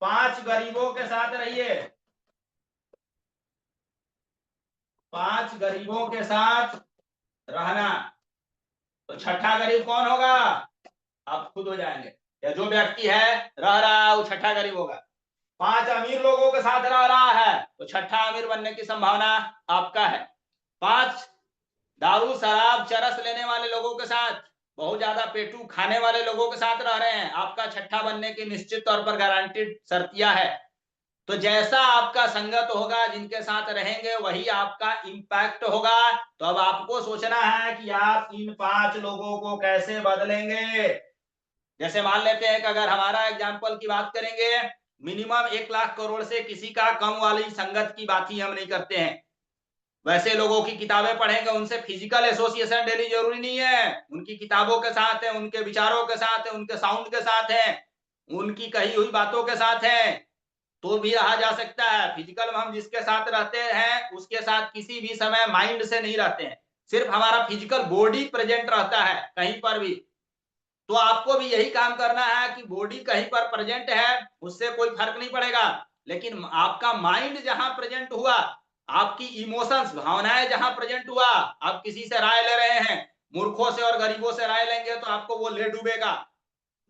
5 गरीबों के साथ रहिए, 5 गरीबों के साथ रहना, तो छठा गरीब कौन होगा? आप खुद हो जाएंगे, या जो व्यक्ति है रह रहा है वो छठा गरीब होगा। 5 अमीर लोगों के साथ रह रहा है तो छठा अमीर बनने की संभावना आपका है। 5 दारू शराब चरस लेने वाले लोगों के साथ, बहुत ज्यादा पेटू खाने वाले लोगों के साथ रह रहे हैं, आपका छठा बनने की निश्चित तौर पर गारंटीड शर्तिया है। तो जैसा आपका संगत होगा, जिनके साथ रहेंगे वही आपका इंपैक्ट होगा। तो अब आपको सोचना है कि आप इन 5 लोगों को कैसे बदलेंगे। जैसे मान लेते हैं कि अगर हमारा एग्जाम्पल की बात करेंगे, मिनिमम 1 लाख करोड़ से किसी का कम वाली संगत की बात ही हम नहीं करते हैं। वैसे लोगों की किताबें पढ़ेंगे, उनसे फिजिकल एसोसिएशन डेली जरूरी नहीं है, उनकी किताबों के साथ है, उनके विचारों के साथ है, उनके साउंड के साथ है, उनकी कही हुई बातों के साथ है, तो भी रहा जा सकता है। फिजिकल में हम जिसके साथ रहते हैं उसके साथ किसी भी समय माइंड से नहीं रहते हैं, सिर्फ हमारा फिजिकल बॉडी प्रेजेंट रहता है कहीं पर भी। तो आपको भी यही काम करना है कि बॉडी कहीं पर प्रेजेंट है उससे कोई फर्क नहीं पड़ेगा, लेकिन आपका माइंड जहां प्रेजेंट हुआ, आपकी इमोशंस भावनाएं जहां प्रेजेंट हुआ, आप किसी से राय ले रहे हैं, मूर्खों से और गरीबों से राय लेंगे तो आपको वो ले डूबेगा।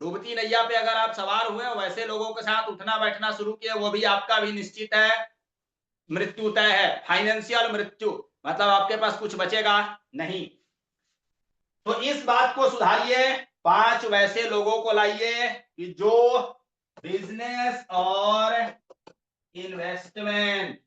डूबती नैया पे अगर आप सवार हुए, वैसे लोगों के साथ उठना बैठना शुरू किए, वो भी आपका भी निश्चित है मृत्यु तय है, फाइनेंशियल मृत्यु, मतलब आपके पास कुछ बचेगा नहीं। तो इस बात को सुधारिए, 5 वैसे लोगों को लाइए कि जो बिजनेस और इन्वेस्टमेंट,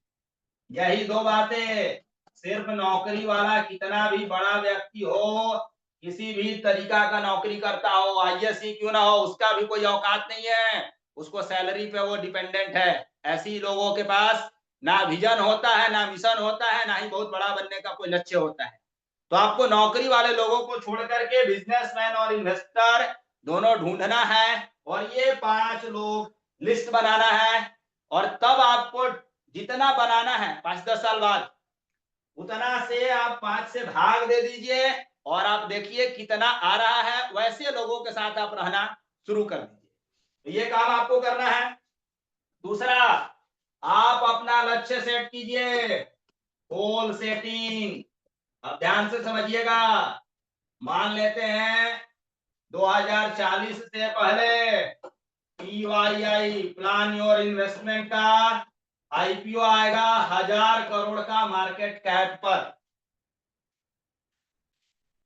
यही 2 बातें, सिर्फ नौकरी वाला कितना भी बड़ा व्यक्ति हो, किसी भी तरीका का नौकरी करता हो, आईएएस ही क्यों ना हो, उसका भी कोई औकात नहीं है, उसको सैलरी पे वो डिपेंडेंट है। ऐसी लोगों के पास ना विजन होता है, ना मिशन होता है, ना ही बहुत बड़ा बनने का कोई लक्ष्य होता है। तो आपको नौकरी वाले लोगों को छोड़ करके बिजनेसमैन और इन्वेस्टर दोनों ढूंढना है, और ये 5 लोग लिस्ट बनाना है, और तब आपको जितना बनाना है 5-10 साल बाद, उतना से आप 5 से भाग दे दीजिए और आप देखिए कितना आ रहा है, वैसे लोगों के साथ आप रहना शुरू कर दीजिए। तो ये काम आपको करना है। दूसरा, आप अपना लक्ष्य सेट कीजिए, गोल सेटिंग। अब ध्यान से समझिएगा, मान लेते हैं 2040 से पहले PYI प्लान योर इन्वेस्टमेंट का आईपीओ आएगा 1000 करोड़ का मार्केट कैप पर,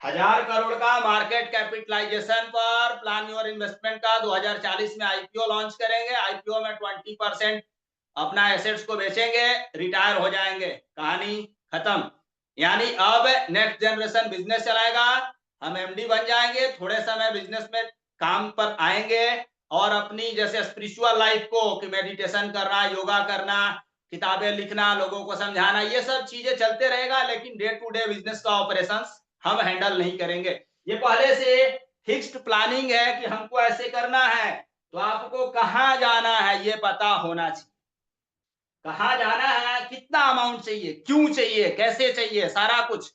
1000 करोड़ का मार्केट कैपिटलाइजेशन पर प्लान योर इन्वेस्टमेंट का 2040 में आईपीओ लॉन्च करेंगे। आईपीओ में 20% अपना एसेट्स को बेचेंगे, रिटायर हो जाएंगे, कहानी खत्म। यानी अब नेक्स्ट जनरेशन बिजनेस चलाएगा, हम एमडी बन जाएंगे, थोड़े समय बिजनेस में काम पर आएंगे, और अपनी जैसे स्पिरिचुअल लाइफ को कि मेडिटेशन करना, योगा करना, किताबें लिखना, लोगों को समझाना, ये सब चीजें चलते रहेगा, लेकिन डे टू डे बिजनेस का ऑपरेशंस हम हैंडल नहीं करेंगे। ये पहले से फिक्स्ड प्लानिंग है कि हमको ऐसे करना है। तो आपको कहाँ जाना है ये पता होना चाहिए, कहाँ जाना है, कितना अमाउंट चाहिए, क्यों चाहिए, कैसे चाहिए, सारा कुछ।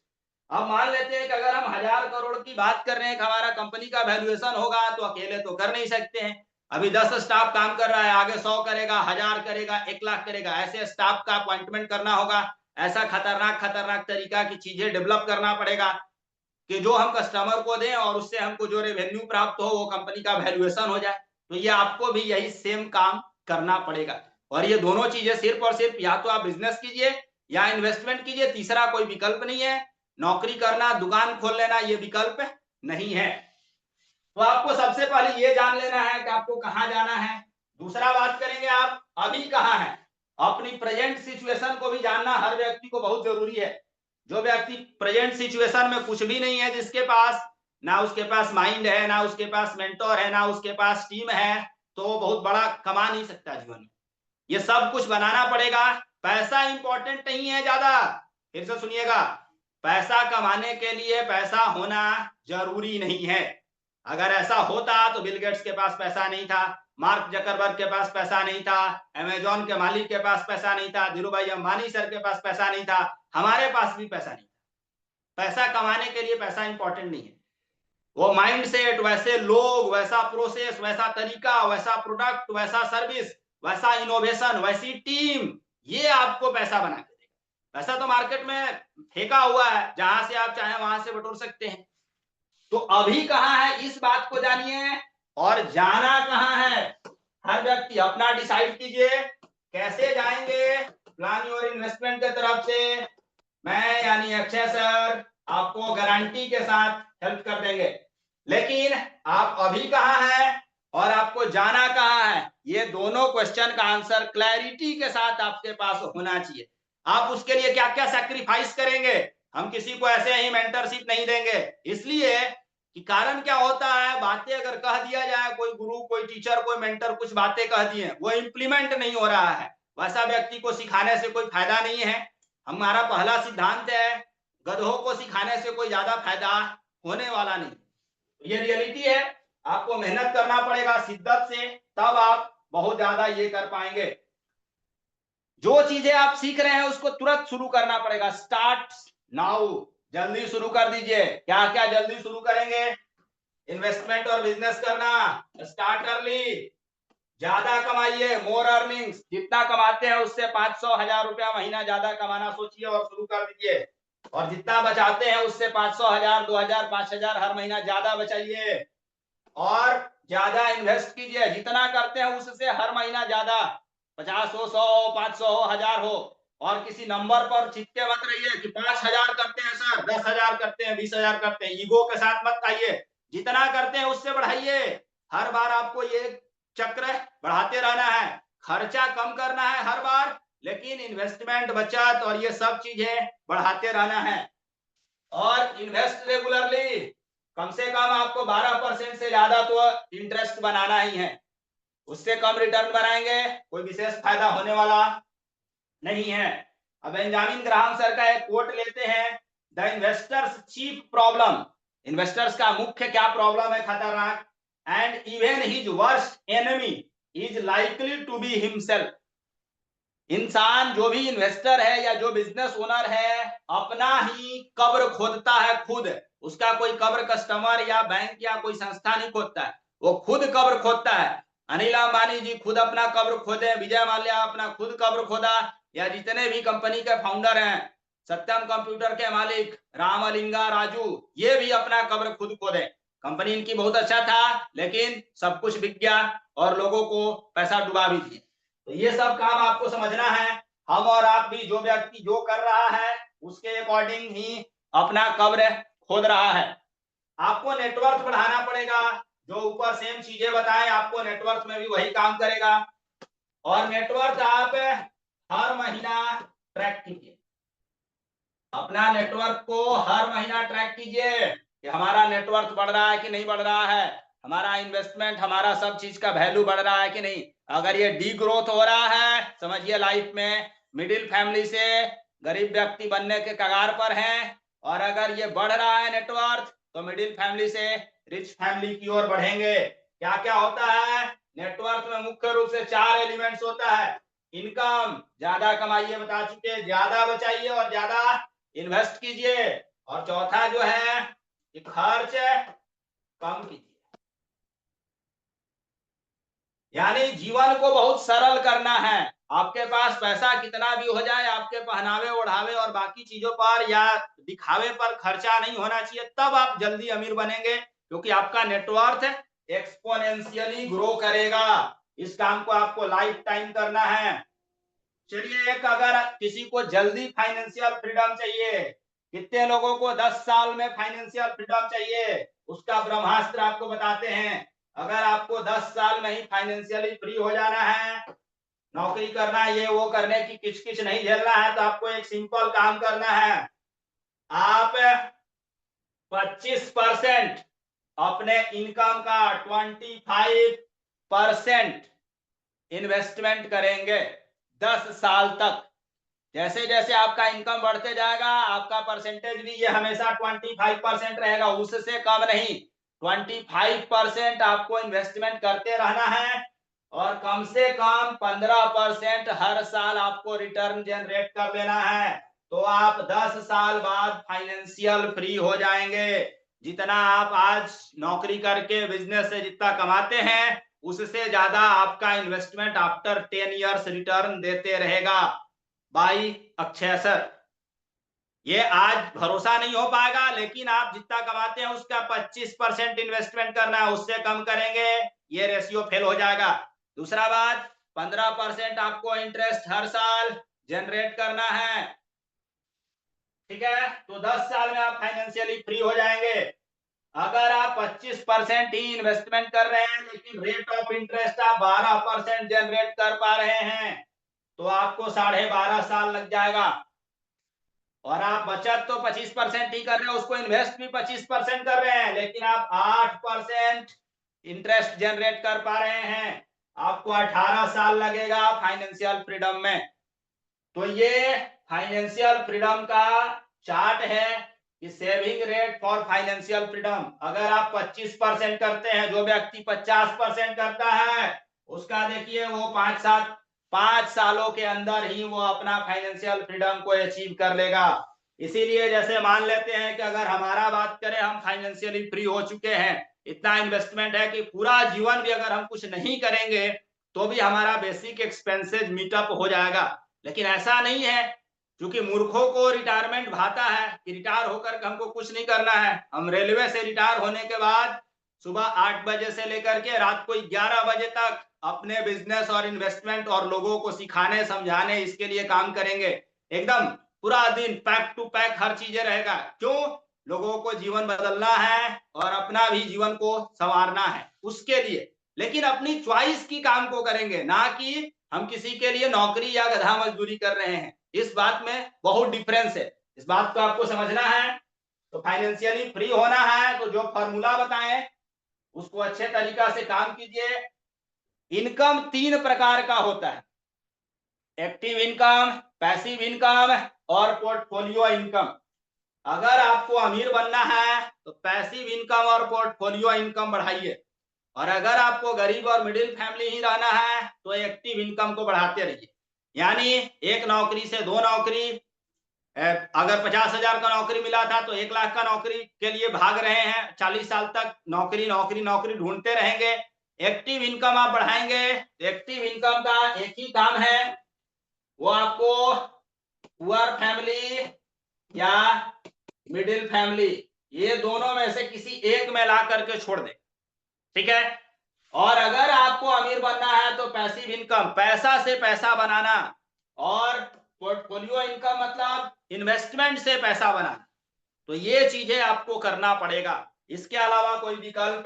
अब मान लेते हैं कि अगर हम 1000 करोड़ की बात कर रहे हैं कि हमारा कंपनी का वैल्यूएशन होगा, तो अकेले तो कर नहीं सकते हैं। अभी 10 स्टाफ काम कर रहा है, आगे 100 करेगा, 1000 करेगा, 1 लाख करेगा, ऐसे स्टाफ का अपॉइंटमेंट करना होगा। ऐसा खतरनाक खतरनाक तरीका की चीजें डेवलप करना पड़ेगा कि जो हम कस्टमर को दें और उससे हमको जो रेवेन्यू प्राप्त हो वो कंपनी का वैल्यूएशन हो जाए। तो ये आपको भी यही सेम काम करना पड़ेगा, और ये दोनों चीजें सिर्फ और सिर्फ या तो आप बिजनेस कीजिए या इन्वेस्टमेंट कीजिए, तीसरा कोई विकल्प नहीं है। नौकरी करना, दुकान खोल लेना, ये विकल्प नहीं है। तो आपको सबसे पहले ये जान लेना है कि आपको कहाँ जाना है। दूसरा बात करेंगे आप अभी कहाँ है, अपनी प्रेजेंट सिचुएशन को भी जानना हर व्यक्ति को बहुत जरूरी है। जो व्यक्ति प्रेजेंट सिचुएशन में कुछ भी नहीं है, जिसके पास ना उसके पास माइंड है, ना उसके पास मेंटोर है, ना उसके पास टीम है, तो बहुत बड़ा कमा नहीं सकता जीवन में। ये सब कुछ बनाना पड़ेगा। पैसा इंपॉर्टेंट नहीं है ज्यादा, फिर से सुनिएगा, पैसा कमाने के लिए पैसा होना जरूरी नहीं है। अगर ऐसा होता तो बिल गेट्स के पास पैसा नहीं था, मार्क जकरबर्ग के पास पैसा नहीं था, अमेजॉन के मालिक के पास पैसा नहीं था, धीरूभाई अंबानी सर के पास पैसा नहीं था, हमारे पास भी पैसा नहीं था। पैसा कमाने के लिए पैसा इंपॉर्टेंट नहीं है, वो माइंड सेट, वैसे लोग, वैसा प्रोसेस, वैसा तरीका, वैसा प्रोडक्ट, वैसा सर्विस, वैसा इनोवेशन, वैसी टीम, ये आपको पैसा बना के देगा। पैसा तो मार्केट में फेंका हुआ है, जहां से आप चाहे वहां से बटोर सकते हैं। तो अभी कहाँ है इस बात को जानिए, और जाना कहाँ है हर व्यक्ति अपना डिसाइड कीजिए। कैसे जाएंगे? प्लान योर इन्वेस्टमेंट के तरफ से मैं यानी अक्षय सर आपको गारंटी के साथ हेल्प कर देंगे। लेकिन आप अभी कहाँ हैं और आपको जाना कहाँ है, ये दोनों क्वेश्चन का आंसर क्लैरिटी के साथ आपके पास होना चाहिए। आप उसके लिए क्या क्या सैक्रिफाइस करेंगे? हम किसी को ऐसे ही मेंटरशिप नहीं देंगे, इसलिए कि कारण क्या होता है, बातें अगर कह दिया जाए, कोई गुरु, कोई टीचर, कोई मेंटर कुछ बातें कह दिए, वो इंप्लीमेंट नहीं हो रहा है, वैसा व्यक्ति को सिखाने से कोई फायदा नहीं है। हमारा पहला सिद्धांत है, गधों को सिखाने से कोई ज्यादा फायदा होने वाला नहीं। ये रियलिटी है, आपको मेहनत करना पड़ेगा शिद्दत से, तब आप बहुत ज्यादा ये कर पाएंगे। जो चीजें आप सीख रहे हैं उसको तुरंत शुरू करना पड़ेगा, स्टार्ट नाउ, जल्दी शुरू कर दीजिए। क्या क्या जल्दी शुरू करेंगे? इन्वेस्टमेंट और बिजनेस करना, स्टार्ट अर्ली, ज्यादा कमाइए, मोर अर्निंग्स, जितना कमाते हैं उससे 500 1000 रुपया महीना ज्यादा कमाना सोचिए और शुरू कर दीजिए। और जितना बचाते हैं उससे 500 1000 2000 5000 हर महीना ज्यादा बचाइए और ज्यादा इन्वेस्ट कीजिए। जितना करते हैं उससे हर महीना ज्यादा, 50 हो, 100 हो, 500 हो, 1000 हो। और किसी नंबर पर चिपके मत रहिए कि 5000 करते हैं सर, 10,000 करते हैं, 20,000 करते हैं, ईगो के साथ मत आइए। जितना करते हैं उससे बढ़ाइए। हर बार आपको ये चक्र बढ़ाते रहना है, खर्चा कम करना है हर बार, लेकिन इन्वेस्टमेंट, बचत और ये सब चीजें बढ़ाते रहना है। और इन्वेस्ट रेगुलरली, कम से कम आपको 12% से ज्यादा तो इंटरेस्ट बनाना ही है, उससे कम रिटर्न बनाएंगे कोई विशेष फायदा होने वाला नहीं है। अब बेंजामिन ग्राहम सर का एक कोट लेते हैं, the investors chief problem, investors का मुख्य क्या प्रॉब्लम है खतरनाक, and even his worst enemy is likely to be himself. इंसान जो भी इन्वेस्टर है या जो बिजनेस ओनर है, अपना ही कब्र खोदता है खुद, उसका कोई कब्र कस्टमर या बैंक या कोई संस्था नहीं खोदता है, वो खुद कब्र खोदता है। अनिल अंबानी जी खुद अपना कब्र खोदे, विजय माल्या अपना खुद कब्र खोदा, या जितने भी कंपनी के फाउंडर हैं, सत्यम कंप्यूटर के मालिक रामलिंगा राजू, ये भी अपना कब्र खुद खोदे। कंपनी इनकी बहुत अच्छा था, लेकिन सब कुछ बिक गया और लोगों को पैसा डुबा भी दिए। तो ये सब काम आपको समझना है। हम और आप भी, जो व्यक्ति जो कर रहा है उसके अकॉर्डिंग ही अपना कब्र खोद रहा है। आपको नेटवर्क बढ़ाना पड़ेगा, जो ऊपर सेम चीजें बताएं, आपको नेटवर्क में भी वही काम करेगा। और नेटवर्क आप हर महीना ट्रैक कीजिए, अपना नेटवर्क को हर महीना ट्रैक कीजिए कि हमारा नेटवर्क बढ़ रहा है कि नहीं बढ़ रहा है, हमारा इन्वेस्टमेंट, हमारा सब चीज का वैल्यू बढ़ रहा है कि नहीं। अगर ये डी ग्रोथ हो रहा है, समझिए लाइफ में मिडिल फैमिली से गरीब व्यक्ति बनने के कगार पर हैं, और अगर ये बढ़ रहा है नेटवर्क, तो मिडिल फैमिली से रिच फैमिली की ओर बढ़ेंगे। क्या क्या होता है नेटवर्क में? मुख्य रूप से 4 एलिमेंट्स होता है। इनकम, ज्यादा कमाइए, बता चुके, ज्यादा बचाइए और ज्यादा इन्वेस्ट कीजिए। और चौथा जो है कि खर्च कम कीजिए, यानी जीवन को बहुत सरल करना है। आपके पास पैसा कितना भी हो जाए, आपके पहनावे ओढ़ावे और बाकी चीजों पर या दिखावे पर खर्चा नहीं होना चाहिए, तब आप जल्दी अमीर बनेंगे, क्योंकि आपका नेटवर्थ एक्सपोनेंशियली ग्रो करेगा। इस काम को आपको लाइफ टाइम करना है। चलिए, एक अगर किसी को जल्दी फाइनेंशियल फ्रीडम चाहिए, कितने लोगों को 10 साल में फाइनेंशियल फ्रीडम चाहिए, उसका ब्रह्मास्त्र आपको बताते हैं। अगर आपको 10 साल में ही फाइनेंशियली फ्री हो जाना है, नौकरी करना, ये वो करने की किचकिच नहीं झेलना है, तो आपको एक सिंपल काम करना है। आप 25% अपने इनकम का 25% इन्वेस्टमेंट करेंगे 10 साल तक। जैसे जैसे आपका इनकम बढ़ते जाएगा, आपका परसेंटेज भी ये हमेशा 25% रहेगा, उससे कम नहीं। 25% आपको इन्वेस्टमेंट करते रहना है और कम से कम 15% हर साल आपको रिटर्न जनरेट कर लेना है। तो आप 10 साल बाद फाइनेंशियल फ्री हो जाएंगे। जितना आप आज नौकरी करके बिजनेस से जितना कमाते हैं, उससे ज्यादा आपका इन्वेस्टमेंट आफ्टर 10 इयर्स रिटर्न देते रहेगा। बाई अक्षय सर, ये आज भरोसा नहीं हो पाएगा, लेकिन आप जितना कमाते हैं उसका 25% इन्वेस्टमेंट करना है, उससे कम करेंगे ये रेशियो फेल हो जाएगा। दूसरा बात, 15% आपको इंटरेस्ट हर साल जनरेट करना है, ठीक है। तो 10 साल में आप फाइनेंशियली फ्री हो जाएंगे। अगर आप 25% ही इन्वेस्टमेंट कर रहे हैं लेकिन रेट ऑफ इंटरेस्ट आप 12% जनरेट कर पा रहे हैं, तो आपको 12.5 साल लग जाएगा। और आप बचत तो 25% ही कर रहे हैं, उसको इन्वेस्ट भी 25% कर रहे हैं, लेकिन आप 8% इंटरेस्ट जनरेट कर पा रहे हैं। आपको 18 साल लगेगा फाइनेंशियल फ्रीडम में। तो ये फाइनेंशियल फ्रीडम का चार्ट है कि saving rate for financial freedom. अगर आप 25% करते हैं, जो व्यक्ति 50% करता है उसका देखिए वो 5 सालों के अंदर ही वो अपना फाइनेंशियल फ्रीडम को अचीव कर लेगा। इसीलिए जैसे मान लेते हैं कि अगर हमारा बात करें, हम फाइनेंशियली फ्री हो चुके हैं, इतना इन्वेस्टमेंट है कि पूरा जीवन भी अगर हम कुछ नहीं करेंगे तो भी हमारा बेसिक एक्सपेंसेस मीटअप हो जाएगा। लेकिन ऐसा नहीं है, क्योंकि मूर्खों को रिटायरमेंट भाता है कि रिटायर होकर हमको कुछ नहीं करना है। हम रेलवे से रिटायर होने के बाद सुबह 8 बजे से लेकर के रात को 11 बजे तक अपने बिजनेस और इन्वेस्टमेंट और लोगों को सिखाने समझाने इसके लिए काम करेंगे। एकदम पूरा दिन पैक टू पैक हर चीजें रहेगा। क्यों? लोगों को जीवन बदलना है और अपना भी जीवन को संवारना है उसके लिए। लेकिन अपनी च्वाइस की काम को करेंगे, ना कि हम किसी के लिए नौकरी या गधा मजदूरी कर रहे हैं। इस बात में बहुत डिफरेंस है, इस बात को आपको समझना है। तो फाइनेंशियली फ्री होना है तो जो फॉर्मूला बताएं उसको अच्छे तरीका से काम कीजिए। इनकम 3 प्रकार का होता है, एक्टिव इनकम, पैसिव इनकम और पोर्टफोलियो इनकम। अगर आपको अमीर बनना है तो पैसिव इनकम और पोर्टफोलियो इनकम बढ़ाइए, और अगर आपको गरीब और मिडिल फैमिली ही रहना है तो एक्टिव इनकम को बढ़ाते रहिए। यानी एक नौकरी से 2 नौकरी, अगर 50,000 का नौकरी मिला था तो 1 लाख का नौकरी के लिए भाग रहे हैं, 40 साल तक नौकरी नौकरी नौकरी ढूंढते रहेंगे। एक्टिव इनकम आप बढ़ाएंगे। एक्टिव इनकम का एक ही काम है, वो आपको पुअर फैमिली या मिडिल फैमिली, ये दोनों में से किसी एक में ला करके छोड़ दे, ठीक है। और अगर आपको अमीर बनना है तो पैसिव इनकम, पैसा से पैसा बनाना, और पोर्टफोलियो इनकम मतलब इन्वेस्टमेंट से पैसा बनाना। तो ये चीजें आपको करना पड़ेगा, इसके अलावा कोई विकल्प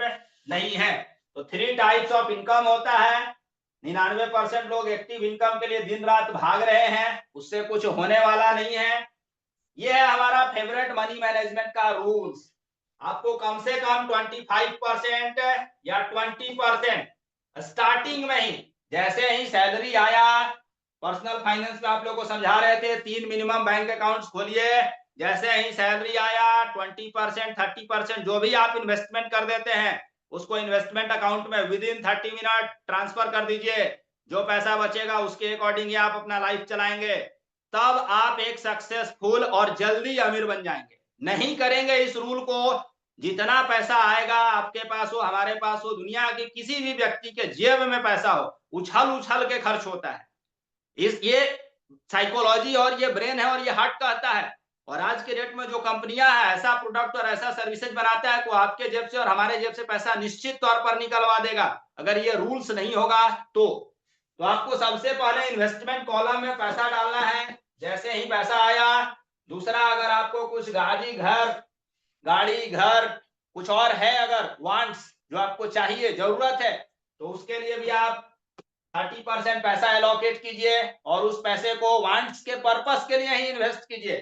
नहीं है। तो 3 टाइप्स ऑफ इनकम होता है। 99% लोग एक्टिव इनकम के लिए दिन रात भाग रहे हैं, उससे कुछ होने वाला नहीं है। ये है हमारा फेवरेट मनी मैनेजमेंट का रूल्स। आपको कम से कम 25% या 20% स्टार्टिंग में ही, जैसे ही सैलरी आया, पर्सनल फाइनेंस में आप लोग को समझा रहे थे 3 मिनिमम बैंक अकाउंट्स खोलिए, जैसे ही सैलरी आया 20% 30% जो भी आप इन्वेस्टमेंट कर देते हैं उसको इन्वेस्टमेंट अकाउंट में विद इन 30 मिनट ट्रांसफर कर दीजिए। जो पैसा बचेगा उसके अकॉर्डिंग ही आप अपना लाइफ चलाएंगे, तब आप एक सक्सेसफुल और जल्दी अमीर बन जाएंगे। नहीं करेंगे इस रूल को, जितना पैसा आएगा आपके पास हो, हमारे पास हो, दुनिया के किसी भी व्यक्ति के जेब में पैसा हो, उछल उछल के खर्च होता है। ये साइकोलॉजी और ये ब्रेन है और ये हार्ट कहता है। और आज के डेट में जो कंपनियां है ऐसा प्रोडक्ट और ऐसा सर्विसेज बनाता है, को आपके जेब से और हमारे जेब से पैसा निश्चित तौर पर निकलवा देगा, अगर ये रूल्स नहीं होगा तो आपको सबसे पहले इन्वेस्टमेंट कॉलम में पैसा डालना है, जैसे ही पैसा आया। दूसरा, अगर आपको कुछ गाड़ी घर कुछ और है, अगर वांट्स जो आपको चाहिए, जरूरत है, तो उसके लिए भी आप 30% पैसा एलोकेट कीजिए और उस पैसे को वांट्स के पर्पस के लिए ही इन्वेस्ट कीजिए।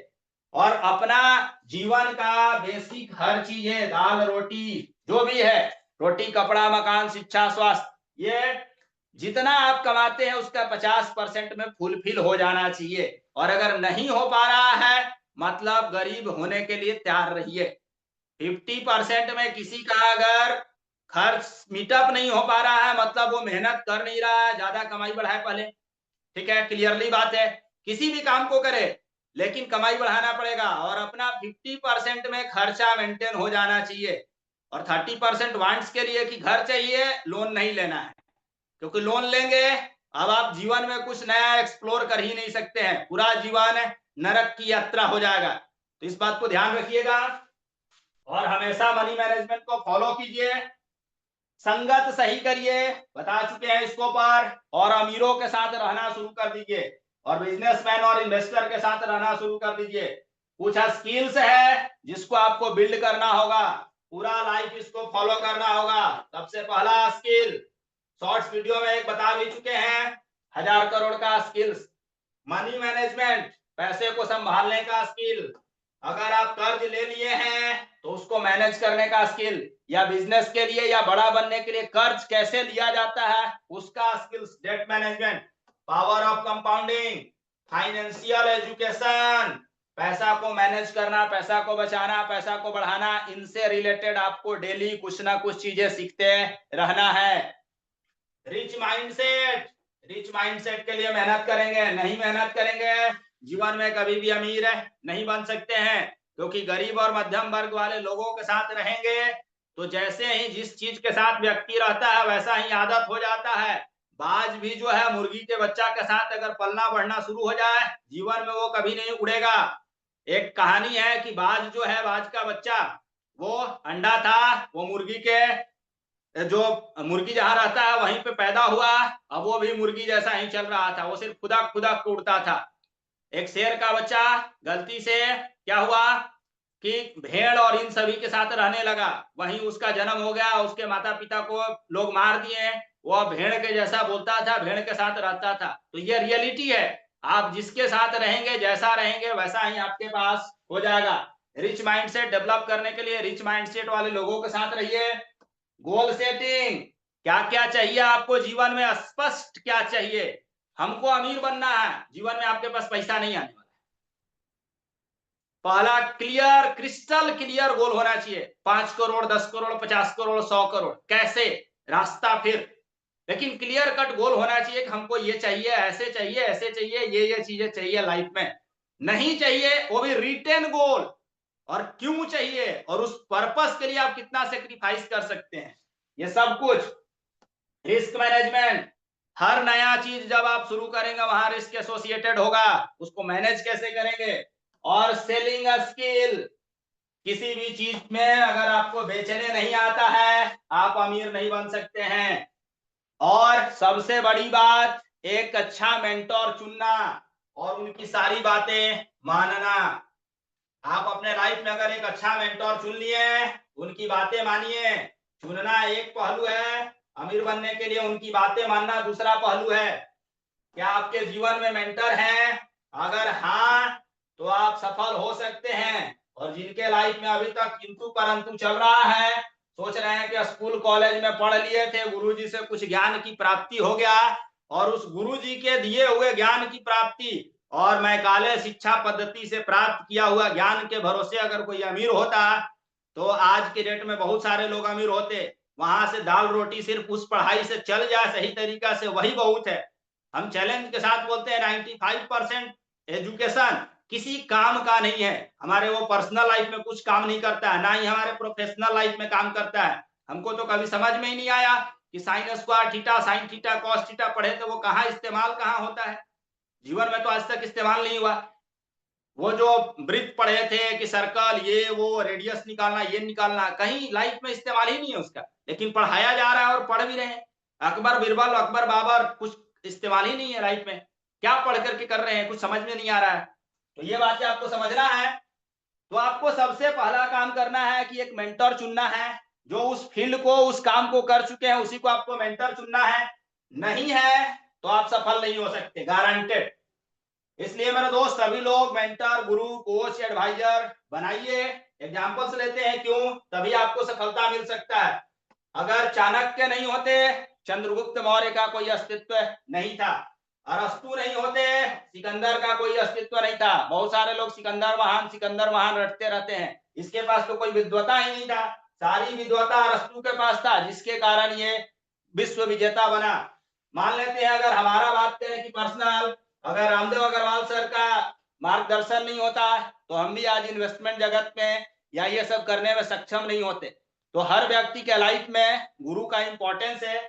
और अपना जीवन का बेसिक हर चीज है, दाल रोटी जो भी है, रोटी कपड़ा मकान शिक्षा स्वास्थ्य, ये जितना आप कमाते हैं उसका 50% में फुलफिल हो जाना चाहिए। और अगर नहीं हो पा रहा है मतलब गरीब होने के लिए तैयार रहिए। 50% में किसी का अगर खर्च मीटअप नहीं हो पा रहा है मतलब वो मेहनत कर नहीं रहा है, ज्यादा कमाई बढ़ाए पहले, ठीक है, क्लियरली बात है। किसी भी काम को करे लेकिन कमाई बढ़ाना पड़ेगा और अपना 50% में खर्चा मेंटेन हो जाना चाहिए। और 30% वांट्स के लिए कि घर चाहिए, लोन नहीं लेना है, क्योंकि लोन लेंगे अब आप जीवन में कुछ नया एक्सप्लोर कर ही नहीं सकते हैं, पूरा जीवन नरक की यात्रा हो जाएगा। तो इस बात को ध्यान रखिएगा और हमेशा मनी मैनेजमेंट को फॉलो कीजिए। संगत सही करिए, बता चुके हैं इसको पर, और अमीरों के साथ रहना शुरू कर दीजिए और बिजनेसमैन और इन्वेस्टर के साथ रहना शुरू कर दीजिए। कुछ स्किल्स है जिसको आपको बिल्ड करना होगा, पूरा लाइफ इसको फॉलो करना होगा। सबसे पहला स्किल शॉर्ट्स वीडियो में एक बता भी चुके हैं, 1000 करोड़ का स्किल्स, मनी मैनेजमेंट, पैसे को संभालने का स्किल। अगर आप कर्ज ले लिए हैं तो उसको मैनेज करने का स्किल, या बिजनेस के लिए या बड़ा बनने के लिए कर्ज कैसे लिया जाता है उसका skills, debt management, power of compounding, financial education, पैसा को मैनेज करना, पैसा को बचाना, पैसा को बढ़ाना, इनसे रिलेटेड आपको डेली कुछ ना कुछ चीजें सीखते रहना है। रिच माइंडसेट, रिच माइंडसेट के लिए मेहनत करेंगे, नहीं मेहनत करेंगे जीवन में कभी भी अमीर नहीं बन सकते हैं, क्योंकि गरीब और मध्यम वर्ग वाले लोगों के साथ रहेंगे तो जैसे ही जिस चीज के साथ व्यक्ति रहता है वैसा ही आदत हो जाता है। बाज भी जो है मुर्गी के बच्चा के साथ अगर पलना बढ़ना शुरू हो जाए जीवन में वो कभी नहीं उड़ेगा। एक कहानी है कि बाज जो है, बाज का बच्चा, वो अंडा था, वो मुर्गी के जो मुर्गी जहां रहता है वहीं पे पैदा हुआ, अब वो भी मुर्गी जैसा ही चल रहा था, वो सिर्फ खुदा खुदा उड़ता था। एक शेर का बच्चा गलती से क्या हुआ कि भेड़ और इन सभी के साथ रहने लगा, वहीं उसका जन्म हो गया, उसके माता पिता को लोग मार दिए, वो भेड़ के जैसा बोलता था, भेड़ के साथ रहता था। तो ये रियलिटी है, आप जिसके साथ रहेंगे जैसा रहेंगे वैसा ही आपके पास हो जाएगा। रिच माइंडसेट डेवलप करने के लिए रिच माइंडसेट वाले लोगों के साथ रहिए। गोल सेटिंग, क्या क्या चाहिए आपको जीवन में, स्पष्ट क्या चाहिए। हमको अमीर बनना है, जीवन में आपके पास पैसा नहीं आने वाला। पहला क्लियर, क्रिस्टल क्लियर गोल होना चाहिए, 5 करोड़ 10 करोड़ 50 करोड़ 100 करोड़, कैसे, रास्ता फिर, लेकिन क्लियर कट गोल होना चाहिए कि हमको ये चाहिए, ऐसे चाहिए, ऐसे चाहिए, ये चीजें चाहिए लाइफ में। नहीं चाहिए वो भी रिटेन गोल, और क्यों चाहिए और उस पर्पस के लिए आप कितना सेक्रीफाइस कर सकते हैं, ये सब कुछ। रिस्क मैनेजमेंट, हर नया चीज जब आप शुरू करेंगे वहां रिस्क एसोसिएटेड होगा, उसको मैनेज कैसे करेंगे। और सेलिंग स्किल, किसी भी चीज में अगर आपको बेचने नहीं आता है आप अमीर नहीं बन सकते हैं। और सबसे बड़ी बात, एक अच्छा मेंटोर चुनना और उनकी सारी बातें मानना। आप अपने लाइफ में अगर एक अच्छा मेंटोर चुन लिए, उनकी बातें मानिए, चुनना एक पहलू है, अमीर बनने के लिए उनकी बातें मानना दूसरा पहलू है। क्या आपके जीवन में मेंटर हैं? अगर हाँ तो आप सफल हो सकते हैं। और जिनके लाइफ में अभी तक किंतु परंतु चल रहा है, सोच रहे हैं कि स्कूल कॉलेज में पढ़ लिए थे, गुरुजी से कुछ ज्ञान की प्राप्ति हो गया, और उस गुरुजी के दिए हुए ज्ञान की प्राप्ति और मैकाले शिक्षा पद्धति से प्राप्त किया हुआ ज्ञान के भरोसे अगर कोई अमीर होता तो आज के डेट में बहुत सारे लोग अमीर होते। वहां से दाल रोटी सिर्फ उस पढ़ाई से चल जाए सही तरीका से, वही बहुत है। हम चैलेंज के साथ बोलते हैं 95% एजुकेशन किसी काम का नहीं है, हमारे वो पर्सनल लाइफ में कुछ काम नहीं करता है, ना ही हमारे प्रोफेशनल लाइफ में काम करता है। हमको तो कभी समझ में ही नहीं आया कि sine square theta sine theta cos theta पढ़े तो वो कहाँ इस्तेमाल कहाँ होता है, जीवन में तो आज तक इस्तेमाल नहीं हुआ। वो जो वृत्त पढ़े थे कि सर्कल, ये वो रेडियस निकालना, ये निकालना, कहीं लाइफ में इस्तेमाल ही नहीं है उसका, लेकिन पढ़ाया जा रहा है और पढ़ भी रहे हैं। अकबर बिरबल, अकबर बाबर, कुछ इस्तेमाल ही नहीं है लाइफ में, क्या पढ़ करके कर रहे हैं, कुछ समझ में नहीं आ रहा है। तो ये बातें आपको समझना है। तो आपको सबसे पहला काम करना है कि एक मेंटर चुनना है, जो उस फील्ड को, उस काम को कर चुके हैं, उसी को आपको मेंटर चुनना है। नहीं है तो आप सफल नहीं हो सकते, गारंटेड। इसलिए मेरे दोस्त सभी लोग मेंटर, गुरु, कोच, एडवाइजर बनाइए। एग्जांपल्स लेते हैं क्यों, तभी आपको सफलता मिल सकता है। अगर चाणक्य नहीं होते, चंद्रगुप्त मौर्य का कोई अस्तित्व नहीं था। अरस्तु नहीं होते, सिकंदर का कोई अस्तित्व नहीं था। बहुत सारे लोग सिकंदर महान रटते रहते हैं, इसके पास तो कोई विद्वता ही नहीं था। सारी विद्वता अरस्तु के पास था, जिसके कारण ये विश्व विजेता बना। मान लेते हैं अगर हमारा बात करें कि पर्सनल, अगर रामदेव अग्रवाल सर का मार्गदर्शन नहीं होता तो हम भी आज इन्वेस्टमेंट जगत में या ये सब करने में सक्षम नहीं होते। तो हर व्यक्ति के लाइफ में गुरु का इंपॉर्टेंस है,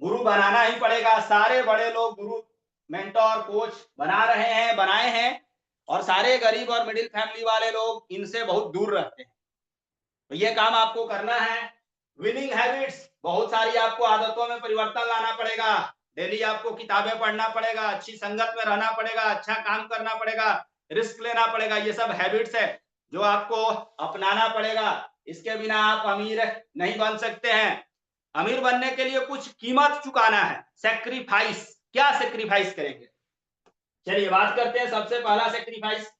गुरु बनाना ही पड़ेगा। सारे बड़े लोग गुरु, मेंटोर, कोच बना रहे हैं, बनाए हैं, और सारे गरीब और मिडिल फैमिली वाले लोग इनसे बहुत दूर रहते हैं। तो ये काम आपको करना है। विनिंग हैबिट्स, बहुत सारी आपको आदतों में परिवर्तन लाना पड़ेगा। डेली आपको किताबें पढ़ना पड़ेगा, अच्छी संगत में रहना पड़ेगा, अच्छा काम करना पड़ेगा, रिस्क लेना पड़ेगा। ये सब हैबिट्स है जो आपको अपनाना पड़ेगा। इसके बिना आप अमीर नहीं बन सकते हैं। अमीर बनने के लिए कुछ कीमत चुकाना है, सेक्रीफाइस। क्या सेक्रीफाइस करेंगे, चलिए बात करते हैं। सबसे पहला सेक्रीफाइस,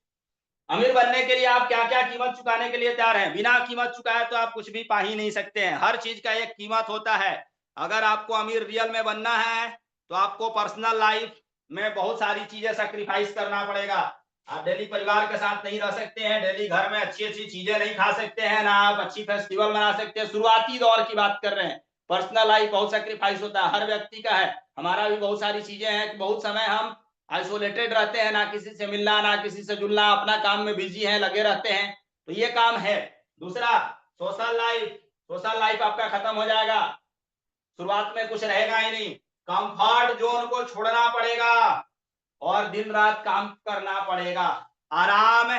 अमीर बनने के लिए आप क्या क्या कीमत चुकाने के लिए तैयार हैं। बिना कीमत चुकाए तो आप कुछ भी पा ही नहीं सकते हैं। हर चीज का एक कीमत होता है। अगर आपको अमीर रियल में बनना है तो आपको पर्सनल लाइफ में बहुत सारी चीजें सैक्रिफाइस करना पड़ेगा। आप डेली परिवार के साथ नहीं रह सकते हैं, डेली घर में अच्छी अच्छी चीजें नहीं खा सकते हैं, ना आप अच्छी फेस्टिवल मना सकते हैं। शुरुआती दौर की बात कर रहे हैं। पर्सनल लाइफ बहुत सैक्रिफाइस होता है, हर व्यक्ति का है। हमारा भी बहुत सारी चीजें हैं कि बहुत समय हम आइसोलेटेड रहते हैं, ना किसी से मिलना, ना किसी से जुलना, अपना काम में बिजी हैं, लगे रहते हैं। तो ये काम है। दूसरा, सोशल लाइफ आपका खत्म हो जाएगा। शुरुआत में कुछ रहेगा ही नहीं। कंफर्ट जोन को छोड़ना पड़ेगा और दिन रात काम करना पड़ेगा। आराम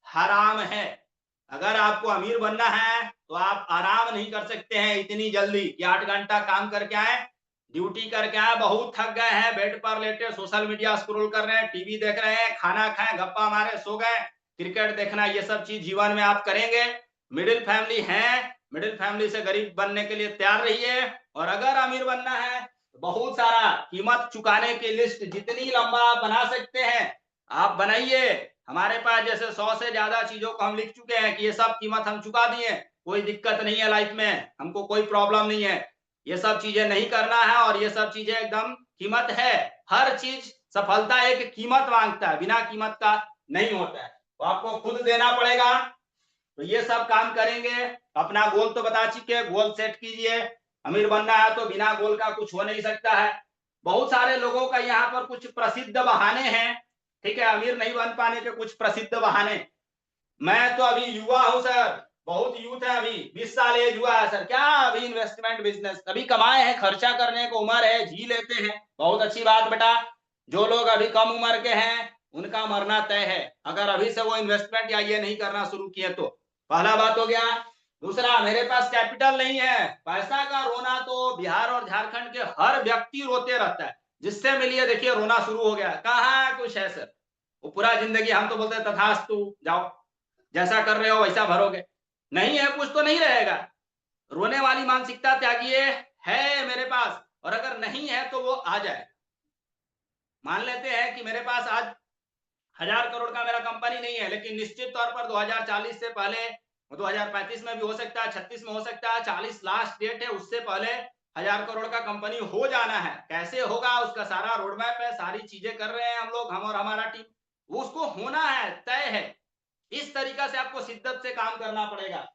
हराम है। अगर आपको अमीर बनना है तो आप आराम नहीं कर सकते हैं इतनी जल्दी कि 8 घंटा काम करके आए, ड्यूटी करके आए, बहुत थक गए हैं, बेड पर लेटे सोशल मीडिया स्क्रॉल कर रहे हैं, टीवी देख रहे हैं, खाना खाएं, गप्पा मारे, सो गए, क्रिकेट देखना, ये सब चीज जीवन में आप करेंगे। मिडिल फैमिली है, मिडिल फैमिली से गरीब बनने के लिए तैयार रहिए। और अगर अमीर बनना है तो बहुत सारा कीमत चुकाने की लिस्ट जितनी लंबा आप बना सकते हैं आप बनाइए। हमारे पास जैसे 100 से ज्यादा चीजों को हम लिख चुके हैं कि ये सब कीमत हम चुका दिए, कोई दिक्कत नहीं है लाइफ में, हमको कोई प्रॉब्लम नहीं है, ये सब चीजें नहीं करना है, और ये सब चीजें एकदम कीमत है। हर चीज सफलता एक कीमत मांगता है, बिना कीमत का नहीं होता है, तो आपको खुद देना पड़ेगा। तो ये सब काम करेंगे। अपना गोल तो बता चुके, गोल सेट कीजिए। अमीर बनना है तो बिना गोल का कुछ हो नहीं सकता है। बहुत सारे लोगों का यहाँ पर कुछ प्रसिद्ध बहाने हैं, ठीक है, अमीर नहीं बन पाने के कुछ प्रसिद्ध बहाने। मैं तो अभी युवा हूं सर, बहुत यूथ है, अभी 20 साल एज हुआ है सर, क्या अभी इन्वेस्टमेंट बिजनेस, अभी कमाए हैं, खर्चा करने को उम्र है, जी लेते हैं। बहुत अच्छी बात बेटा, जो लोग अभी कम उम्र के हैं उनका मरना तय है, अगर अभी से वो इन्वेस्टमेंट या ये नहीं करना शुरू किए तो। पहला बात हो गया। दूसरा, मेरे पास कैपिटल नहीं है। पैसा का रोना तो बिहार और झारखंड के हर व्यक्ति रोते रहता है, जिससे मिलिए देखिए रोना शुरू हो गया, कहाँ कुछ है सर। वो पूरा जिंदगी हम तो बोलते हैं तथास्तु, जाओ जैसा कर रहे हो वैसा भरोगे, नहीं है कुछ तो नहीं रहेगा। रोने वाली मानसिकता त्यागिए। है मेरे पास, और अगर नहीं है तो वो आ जाए। मान लेते हैं कि मेरे पास आज 1000 करोड़ का मेरा कंपनी नहीं है, लेकिन निश्चित तौर पर 2040 से पहले, 2035 में भी हो सकता है, 36 में हो सकता है, 40 लास्ट डेट है, उससे पहले 1000 करोड़ का कंपनी हो जाना है। कैसे होगा उसका सारा रोड मैप है, सारी चीजें कर रहे हैं हम लोग, हम और हमारा टीम, वो उसको होना है, तय है। इस तरीका से आपको शिद्दत से काम करना पड़ेगा।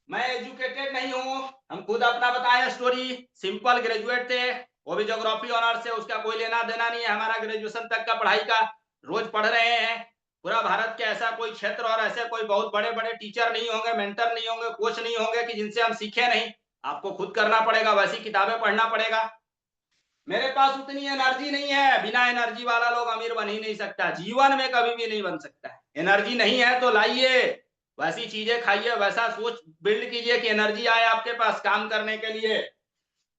मैं एजुकेटेड नहीं हूं, हम खुद अपना बताएं स्टोरी, सिंपल ग्रेजुएट थे, वो भी ज्योग्राफी ऑनर्स से, उसका कोई लेना देना नहीं है हमारा ग्रेजुएशन तक का पढ़ाई का, रोज पढ़ रहे हैं। पूरा भारत के ऐसा कोई क्षेत्र और ऐसे कोई बहुत बड़े बड़े टीचर नहीं होंगे, मेंटर नहीं होंगे, कोच नहीं होंगे कि जिनसे हम सीखे नहीं, आपको खुद करना पड़ेगा, वैसी किताबें पढ़ना पड़ेगा। मेरे पास उतनी एनर्जी नहीं है, बिना एनर्जी वाला लोग अमीर बन ही नहीं सकता, जीवन में कभी भी नहीं बन सकता है। एनर्जी नहीं है तो लाइए, वैसी चीजें खाइए, वैसा सोच बिल्ड कीजिए कि एनर्जी आए आपके पास काम करने के लिए।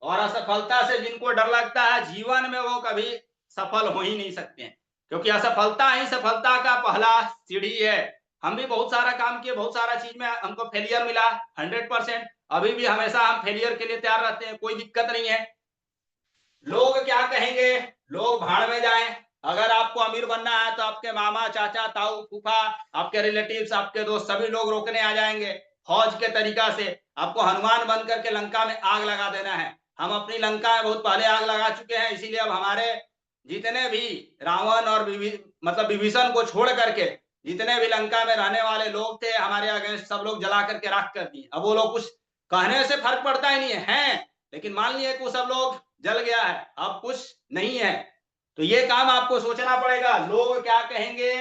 और असफलता से जिनको डर लगता है, जीवन में वो कभी सफल हो ही नहीं सकते हैं, क्योंकि असफलता ही सफलता का पहला सीढ़ी है। हम भी बहुत सारा काम किए, बहुत सारा चीज में हमको फेलियर मिला 100%, अभी भी हमेशा हम फेलियर के लिए तैयार रहते हैं, कोई दिक्कत नहीं है। लोग क्या कहेंगे, लोग भाड़ में जाएं, अगर आपको अमीर बनना है तो आपके मामा, चाचा, ताऊ, फूफा, आपके रिलेटिव्स, आपके दोस्त सभी लोग रोकने आ जाएंगे फौज के तरीका से। आपको हनुमान बन करके लंका में आग लगा देना है। हम अपनी लंका में बहुत पहले आग लगा चुके हैं, इसीलिए अब हमारे जितने भी रावण और मतलब विभीषण को छोड़ करके जितने भी लंका में रहने वाले लोग थे हमारे अगेंस्ट, सब लोग जला करके राख कर दिए। अब वो लोग कुछ कहने से फर्क पड़ता ही नहीं है, लेकिन मान लिए कि वो सब लोग जल गया है, अब कुछ नहीं है। तो ये काम आपको सोचना पड़ेगा, लोग क्या कहेंगे।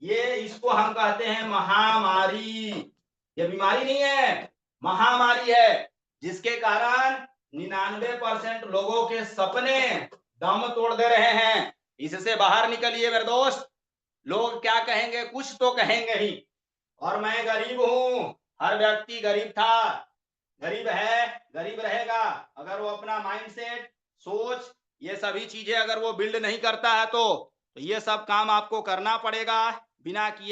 ये इसको हम कहते हैं महामारी। ये बीमारी नहीं है, महामारी है, जिसके कारण 99% लोगों के सपने दम तोड़ दे रहे हैं। इससे बाहर निकलिए मेरे दोस्त। लोग क्या कहेंगे, कुछ तो कहेंगे ही। और मैं गरीब हूं, हर व्यक्ति गरीब था, गरीब है, गरीब रहेगा। अगर वो अपना माइंडसेट, सोच, ये सभी चीजें अगर वो बिल्ड नहीं करता है तो ये सब काम आपको करना पड़ेगा बिना किए।